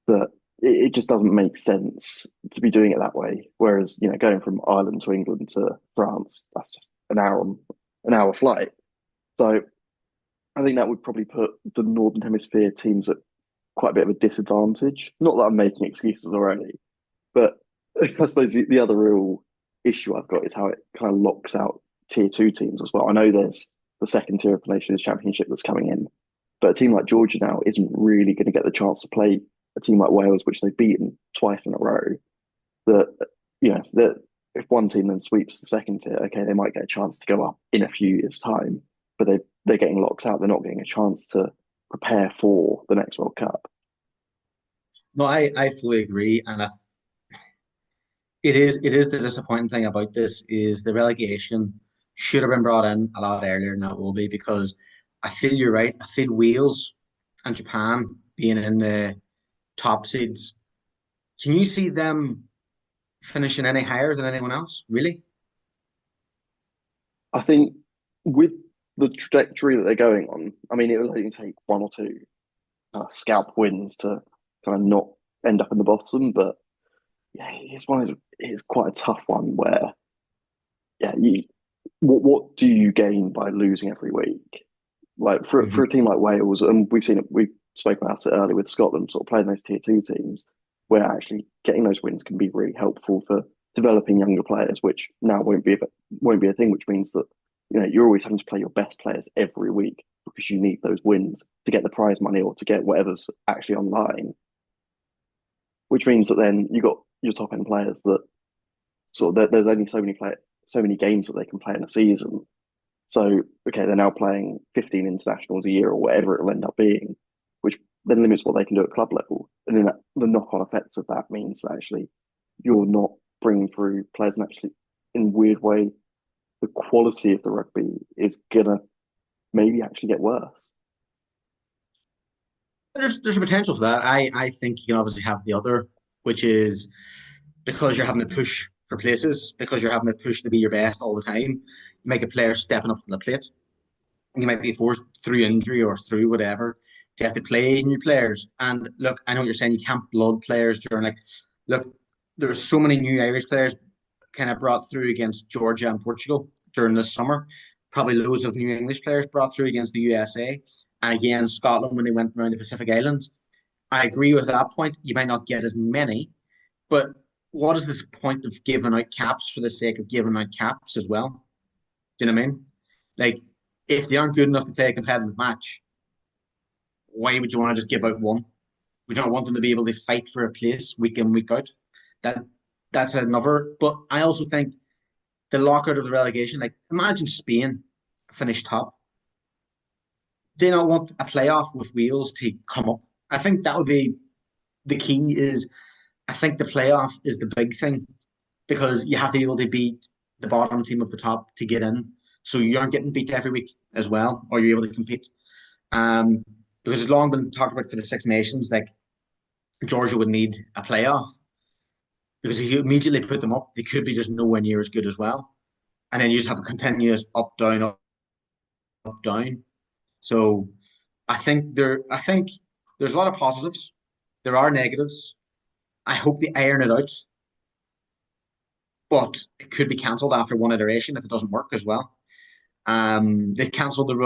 B: that it just doesn't make sense to be doing it that way. Whereas, going from Ireland to England to France, that's just an hour flight. So I think that would probably put the Northern Hemisphere teams at quite a bit of a disadvantage. Not that I'm making excuses already, but I suppose the other real issue I've got is how it kind of locks out tier two teams as well. I know there's the second tier of the Nations Championship that's coming in, but a team like Georgia now isn't really going to get the chance to play a team like Wales, which they've beaten twice in a row. That that if one team then sweeps the second tier, okay, they might get a chance to go up in a few years' time, but they're getting locked out. They're not getting a chance to prepare for the next World Cup.
A: No, I fully agree. And it is the disappointing thing about this is the relegation should have been brought in a lot earlier than it will be because I feel you're right. I feel Wales and Japan being in the top seeds. Can you see them finishing any higher than anyone else? Really?
B: I think with the trajectory that they're going on, I mean, it will only take one or two scalp wins to kind of not end up in the bottom. But yeah, it's quite a tough one where yeah, what do you gain by losing every week? Like
A: Hmm.
B: for a team like Wales, and we've seen it, we spoke about it earlier with Scotland, sort of playing those tier two teams, where actually getting those wins can be really helpful for developing younger players, which now won't be a thing, which means that you're always having to play your best players every week because you need those wins to get the prize money or to get whatever's actually online. Which means that then you got your top end players that there's only so many games that they can play in a season. So, okay, they're now playing 15 internationals a year or whatever it'll end up being, which then limits what they can do at club level. And then the knock on effects of that means that actually you're not bringing through players, and actually, in a weird way, the quality of the rugby is going to maybe actually get worse.
A: There's a potential for that. I think you can obviously have the other, which is because you're having to push for places, because you're having to push to be your best all the time, you make a player stepping up to the plate. You might be forced through injury or through whatever to have to play new players. And look, I know what you're saying. You can't blood players during look, there's so many new Irish players kind of brought through against Georgia and Portugal during this summer. Probably loads of new English players brought through against the USA and again Scotland when they went around the Pacific Islands. I agree with that point. You might not get as many, but what is this point of giving out caps for the sake of giving out caps as well? Do you know what I mean? Like, if they aren't good enough to play a competitive match, why would you want to just give out one? Would you not want them to be able to fight for a place week in, week out? That that's another. But I also think the lockout of the relegation, like imagine Spain finish top. They not want a playoff with Wales to come up. I think that would be the key is I think the playoff is the big thing because you have to be able to beat the bottom team of the top to get in. So you aren't getting beat every week as well, or you're able to compete. Um, because it's long been talked about for the Six Nations, like Georgia would need a playoff because if you immediately put them up, they could be just nowhere near as good as well. And then you just have a continuous up, down. So I think there's a lot of positives. There are negatives. I hope they iron it out, but it could be cancelled after one iteration if it doesn't work as well. They've cancelled the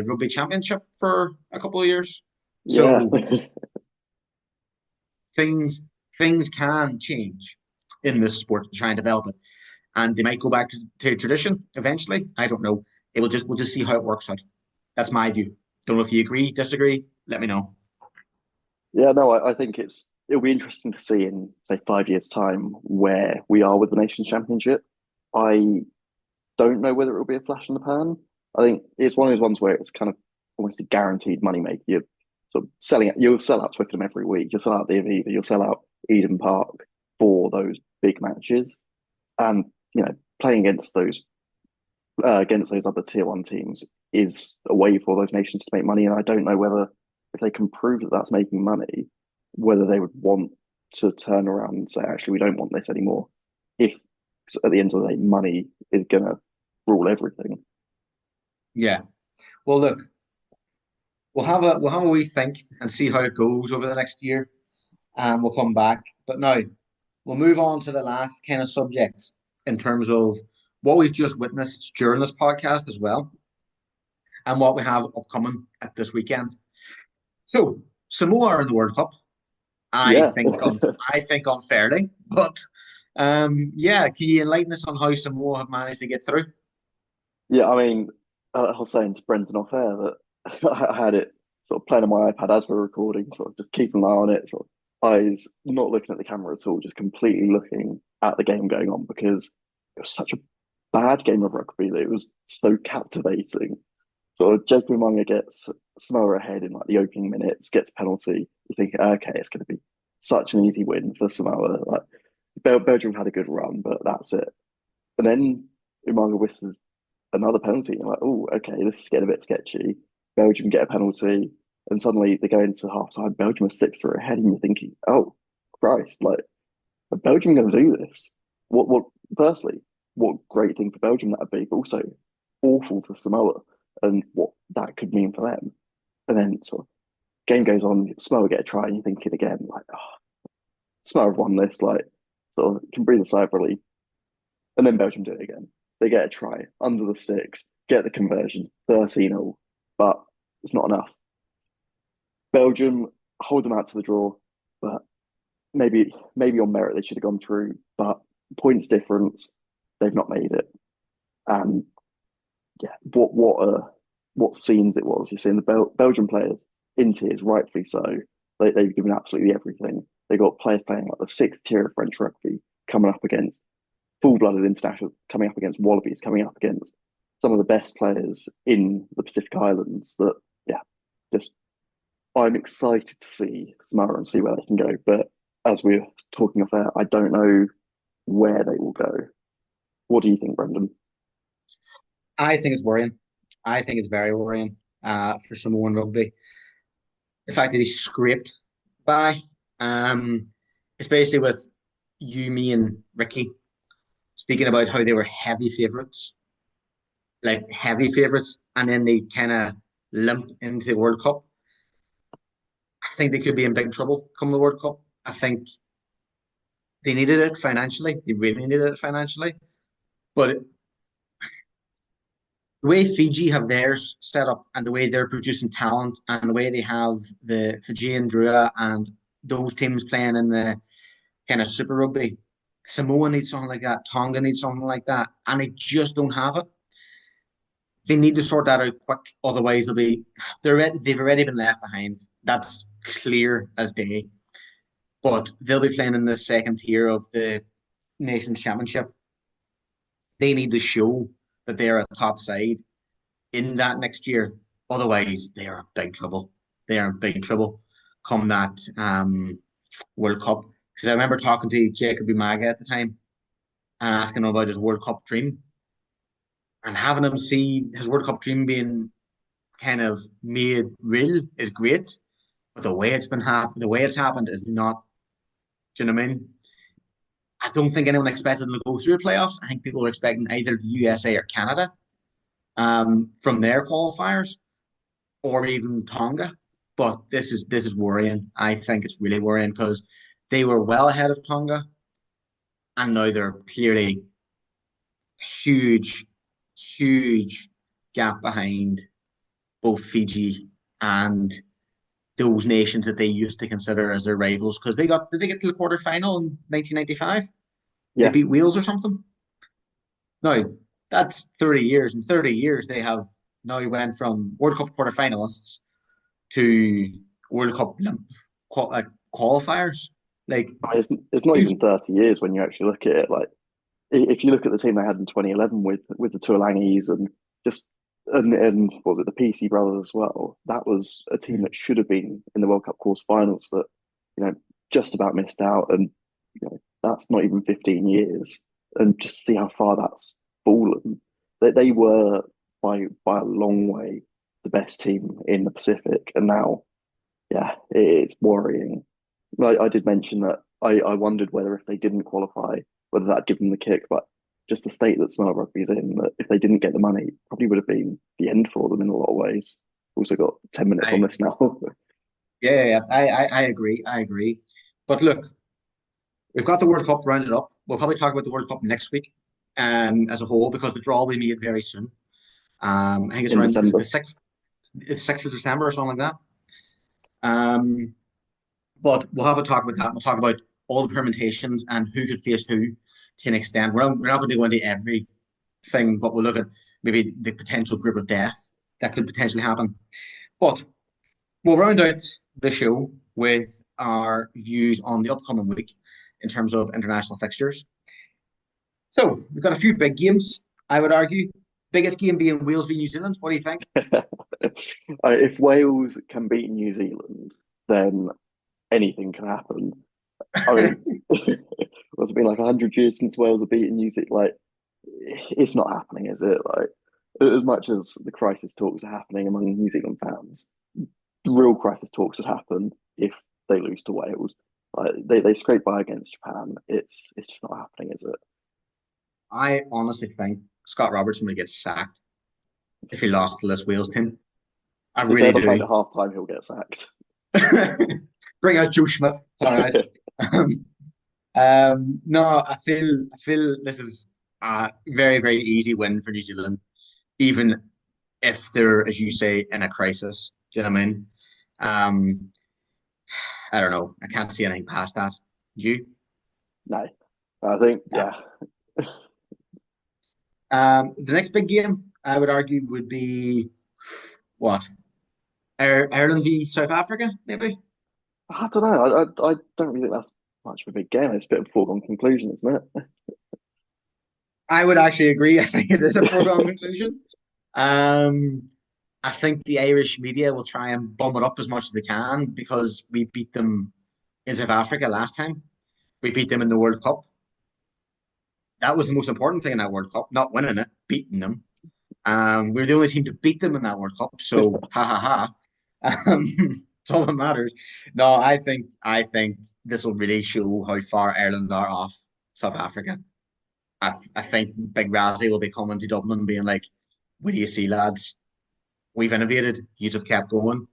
A: rugby championship for a couple of years,
B: Yeah,
A: so things things can change in this sport to try and develop it, and they might go back to tradition eventually. I don't know. We'll just see how it works out. That's my view. Don't know if you agree, disagree. Let me know.
B: yeah. No, I think it'll be interesting to see in say 5 years' time where we are with the Nations Championship. I don't know whether it will be a flash in the pan. I think it's one of those ones where it's kind of almost a guaranteed money maker. You're sort of selling it. You'll sell out Twickenham every week. You'll sell out the Aviva. You'll sell out Eden Park for those big matches, and playing against those other tier one teams is a way for those nations to make money. And I don't know whether if they can prove that that's making money, whether they would want to turn around and say, actually, we don't want this anymore. If at the end of the day, money is going to rule everything.
A: Yeah. Well, look, we'll have a wee think and see how it goes over the next year, and we'll come back. But now we'll move on to the last kind of subjects in terms of what we've just witnessed during this podcast as well, and what we have upcoming at this weekend. So Samoa are in the World Cup. I
B: Yeah.
A: think on I think unfairly, but yeah, can you enlighten us on how Samoa have managed to get through?
B: Yeah, I mean, I was saying to Brendan off air that I had it sort of playing on my iPad as we're recording, sort of just keeping an eye on it, sort of eyes not looking at the camera at all, just completely looking at the game going on because it was such a bad game of rugby that it was so captivating. So Jake Mumanga gets Samoa ahead in like the opening minutes, gets a penalty. You think, okay, it's going to be such an easy win for Samoa. Like Belgium had a good run, but that's it. And then Umaga misses another penalty. And you're like, oh, okay, this is getting a bit sketchy. Belgium get a penalty, and suddenly they go into half time. Belgium are 6-3 ahead, and you're thinking, oh, Christ, like, are Belgium going to do this? Firstly, what great thing for Belgium that would be, but also awful for Samoa and what that could mean for them. And then sort of game goes on, Samoa get a try, and you're thinking again, like, oh, Samoa have won this, like, sort of can breathe a sigh of relief. And then Belgium do it again. They get a try under the sticks, get the conversion, 13-0, but it's not enough. Belgium hold them out to the draw, but maybe on merit they should have gone through, but points difference, they've not made it. And yeah, what scenes it was. You're seeing the Belgian players in tears, rightfully so. They've given absolutely everything. They got players playing like the sixth tier of French rugby coming up against full-blooded internationals, coming up against Wallabies, coming up against some of the best players in the Pacific Islands. That yeah, just I'm excited to see Samara and see where they can go. But as we're talking off air, I don't know where they will go. What do you think, Brendan?
A: I think it's worrying. I think it's very worrying for Samoan rugby. The fact that he scraped by, um, especially with you, me, and Ricky speaking about how they were heavy favourites, like heavy favourites, and then they kind of limp into the World Cup. I think they could be in big trouble come the World Cup. I think they needed it financially. They really needed it financially. But the way Fiji have theirs set up and the way they're producing talent and the way they have the Fijian Drua and those teams playing in the kind of Super Rugby, Samoa needs something like that. Tonga needs something like that. And they just don't have it. They need to sort that out quick. Otherwise, they've already been left behind. That's clear as day. But they'll be playing in the second tier of the Nations Championship. They need to show that they're a top side in that next year. Otherwise, they are in big trouble. They are in big trouble come that World Cup. Because I remember talking to Jacob Umaga at the time and asking him about his World Cup dream and having him see his World Cup dream being kind of made real is great. But the way it's happened is not. Do you know what I mean? I don't think anyone expected them to go through the playoffs. I think people were expecting either the USA or Canada from their qualifiers, or even Tonga. But this is worrying. I think it's really worrying because they were well ahead of Tonga, and now they're clearly huge, huge gap behind both Fiji and those nations that they used to consider as their rivals. Because did they get to the quarterfinal in 1995? They
B: Yeah,
A: beat Wales or something. Now that's 30 years. In 30 years, they have now went from World Cup quarterfinalists to World Cup qualifiers. Like
B: I mean, it's not
A: huge.
B: even 30 years when you actually look at it. Like if you look at the team they had in 2011 with the Tuolangis and just and what was it the PC brothers as well? That was a team that should have been in the World Cup quarterfinals that you know just about missed out, and that's not even 15 years, and just see how far that's fallen. They were by a long way the best team in the Pacific, and now yeah, it's worrying. I did mention that I wondered whether if they didn't qualify, whether that'd give them the kick, but just the state that Smart Rugby's in, that if they didn't get the money, probably would have been the end for them in a lot of ways. Also got 10 minutes on
A: I
B: this now.
A: Yeah, yeah, yeah. I agree. I agree. But look, we've got the World Cup rounded up. We'll probably talk about the World Cup next week, as a whole, because the draw will be made very soon. I think it's
B: In
A: around is it
B: December.
A: the sixth of December or something like that. Um, but we'll have a talk about that. We'll talk about all the permutations and who could face who to an extent. We're not going to go into everything, but we'll look at maybe the potential group of death that could potentially happen. But we'll round out the show with our views on the upcoming week in terms of international fixtures. So we've got a few big games, I would argue. Biggest game being Wales v New Zealand. What do you think?
B: If Wales can beat New Zealand, then anything can happen. I mean, It's been like 100 years since Wales have beaten New Zealand. Like, it's not happening, is it? Like, as much as the crisis talks are happening among New Zealand fans, the real crisis talks would happen if they lose to Wales. Like, they scrape by against Japan. It's just not happening, is it?
A: I honestly think Scott Robertson would get sacked if he lost to this Wales team. I
B: If
A: really
B: they're behind
A: do.
B: at half time, he'll get sacked.
A: Bring out Joe Schmidt. All right. No, I feel this is a very, very easy win for New Zealand, even if they're, as you say, in a crisis. Do you know what I mean? Um, I don't know. I can't see anything past that. You?
B: No, I think
A: No.
B: yeah.
A: The next big game, I would argue, would be what? Ireland v South Africa, maybe?
B: I don't know. I don't really think that's much of a big game. It's a bit of a foregone conclusion, isn't
A: I would actually agree. I think it is a foregone
B: it?
A: conclusion. I think the Irish media will try and bum it up as much as they can because we beat them in South Africa last time. We beat them in the World Cup. That was the most important thing in that World Cup, not winning it, beating them. We were the only team to beat them in that World Cup, so ha ha ha. It's all that matters. No, I think this will really show how far Ireland are off South Africa. I think Big Razzie will be coming to Dublin and being like, "What do you see, lads? We've innovated. You have kept going."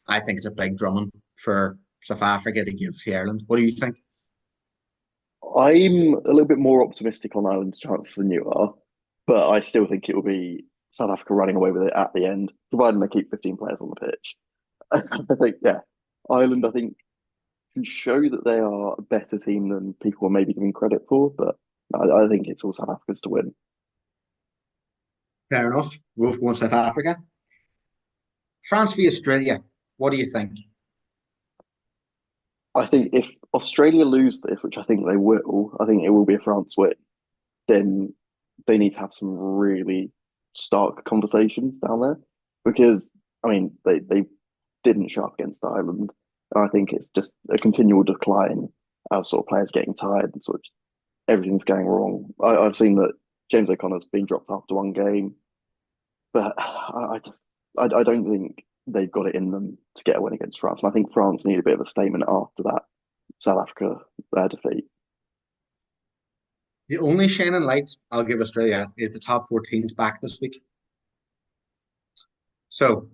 A: I think it's a big drumming for South Africa to give to Ireland. What do you think?
B: I'm a little bit more optimistic on Ireland's chances than you are, but I still think it will be South Africa running away with it at the end, providing they keep 15 players on the pitch. I think, yeah, Ireland, I think, can show that they are a better team than people are maybe giving credit for, but I think it's all South Africa's to win.
A: Fair enough. We've gone South Africa. France v Australia. What do you think?
B: I think if Australia lose this, which I think they will, I think it will be a France win, then they need to have some really stark conversations down there because I mean they didn't show up against Ireland. And I think it's just a continual decline as sort of players getting tired and sort of everything's going wrong. I've seen that James O'Connor's been dropped after one game, but I don't think they've got it in them to get a win against France. And I think France need a bit of a statement after that South Africa defeat.
A: The only shining light I'll give Australia is the top four teams back this week. So,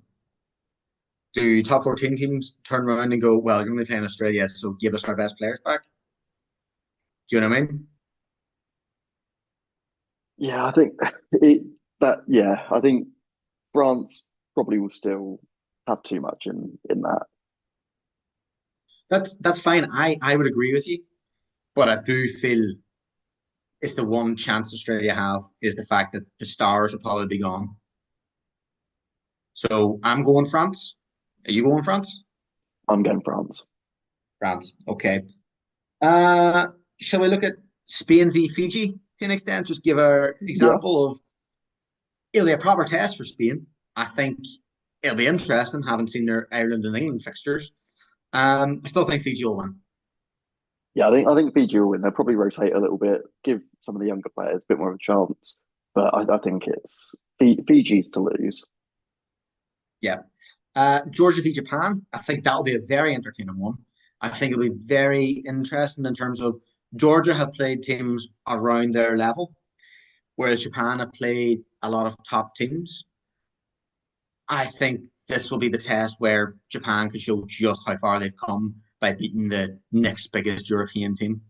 A: do top 14 teams turn around and go, well, you're only playing Australia, so give us our best players back? Do you know what I mean?
B: Yeah, I think it that yeah, I think France probably will still have too much in that.
A: That's fine. I would agree with you, but I do feel it's the one chance Australia have is the fact that the stars will probably be gone. So I'm going France. Are you going France?
B: I'm going France.
A: France. Okay. Uh, shall we look at Spain v Fiji to an extent? Just give our
B: Yeah,
A: example of it'll be a proper test for Spain. I think it'll be interesting, having seen their Ireland and England fixtures. I still think Fiji will win.
B: yeah. I think Fiji will win. They'll probably rotate a little bit, give some of the younger players a bit more of a chance. But I think it's Fiji's to lose.
A: Yeah. Georgia v Japan. I think that'll be a very entertaining one. I think it'll be very interesting in terms of Georgia have played teams around their level, whereas Japan have played a lot of top teams. I think this will be the test where Japan could show just how far they've come by beating the next biggest European team.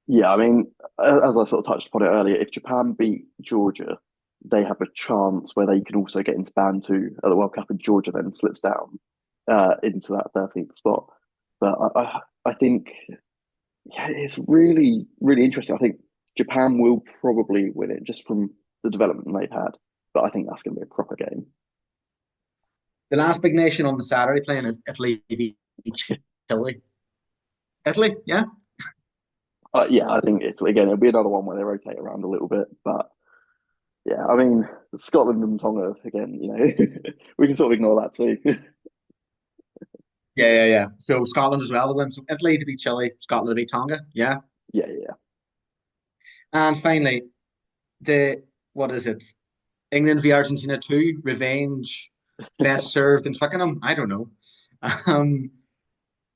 B: Yeah, I mean, as I sort of touched upon it earlier, if Japan beat Georgia, they have a chance where they can also get into band two at the World Cup, and Georgia then slips down into that 13th spot. But I think yeah, it's really, really interesting. I think Japan will probably win it just from the development they've had. But I think that's going to be a proper game.
A: The last big nation on the Saturday playing is Italy v Chile. Italy, yeah.
B: Yeah, I think it's again, it'll be another one where they rotate around a little bit. But yeah, I mean, Scotland and Tonga, again, we can sort of ignore that too.
A: Yeah. So Scotland as well to win. So Italy to beat Chile, Scotland to beat Tonga. Yeah.
B: Yeah,
A: And finally, the what is it? England v Argentina 2, revenge, best served in Twickenham. I don't know. Um,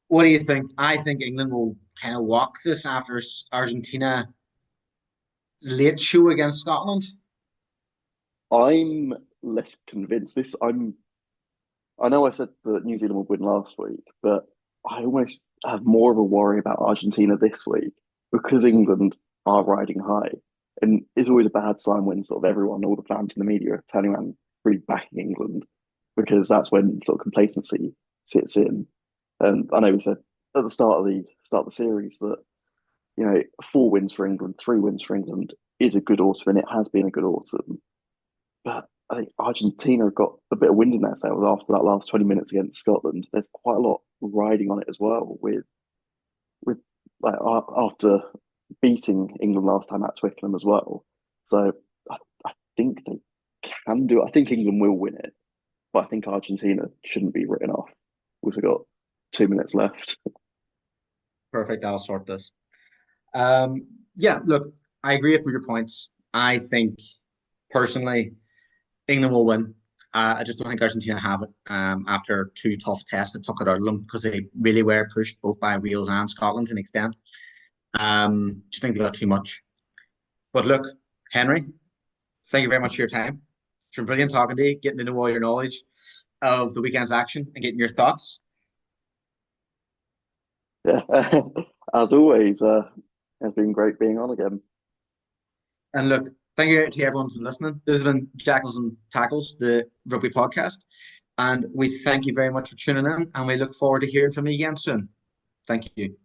A: what do you think? I think England will kind of walk this after Argentina's late show against Scotland.
B: I'm less convinced. I know I said that New Zealand would win last week, but I almost have more of a worry about Argentina this week because England are riding high. And it's always a bad sign when sort of everyone, all the fans in the media are turning around really backing England because that's when sort of complacency sits in. And I know we said at the start of the series that, four wins for England, three wins for England is a good autumn, and it has been a good autumn. But I think Argentina have got a bit of wind in their sails after that last 20 minutes against Scotland. There's quite a lot riding on it as well with like after beating England last time at Twickenham as well. So I think they can do it. I think England will win it, but I think Argentina shouldn't be written off. We've got 2 minutes left.
A: Perfect. I'll sort this. Yeah, look, I agree with your points. I think personally, England will win. I just don't think Argentina have it after two tough tests that took it out of them because they really were pushed both by Wales and Scotland to an extent. Just think they got too much. But look, Henry, thank you very much for your time. It's been brilliant talking to you, getting to know all your knowledge of the weekend's action and getting your thoughts.
B: Yeah, as always, it's been great being on again.
A: And look, thank you to everyone for listening. This has been Jackals and Tackles, the rugby podcast. And we thank you very much for tuning in, and we look forward to hearing from you again soon. Thank you.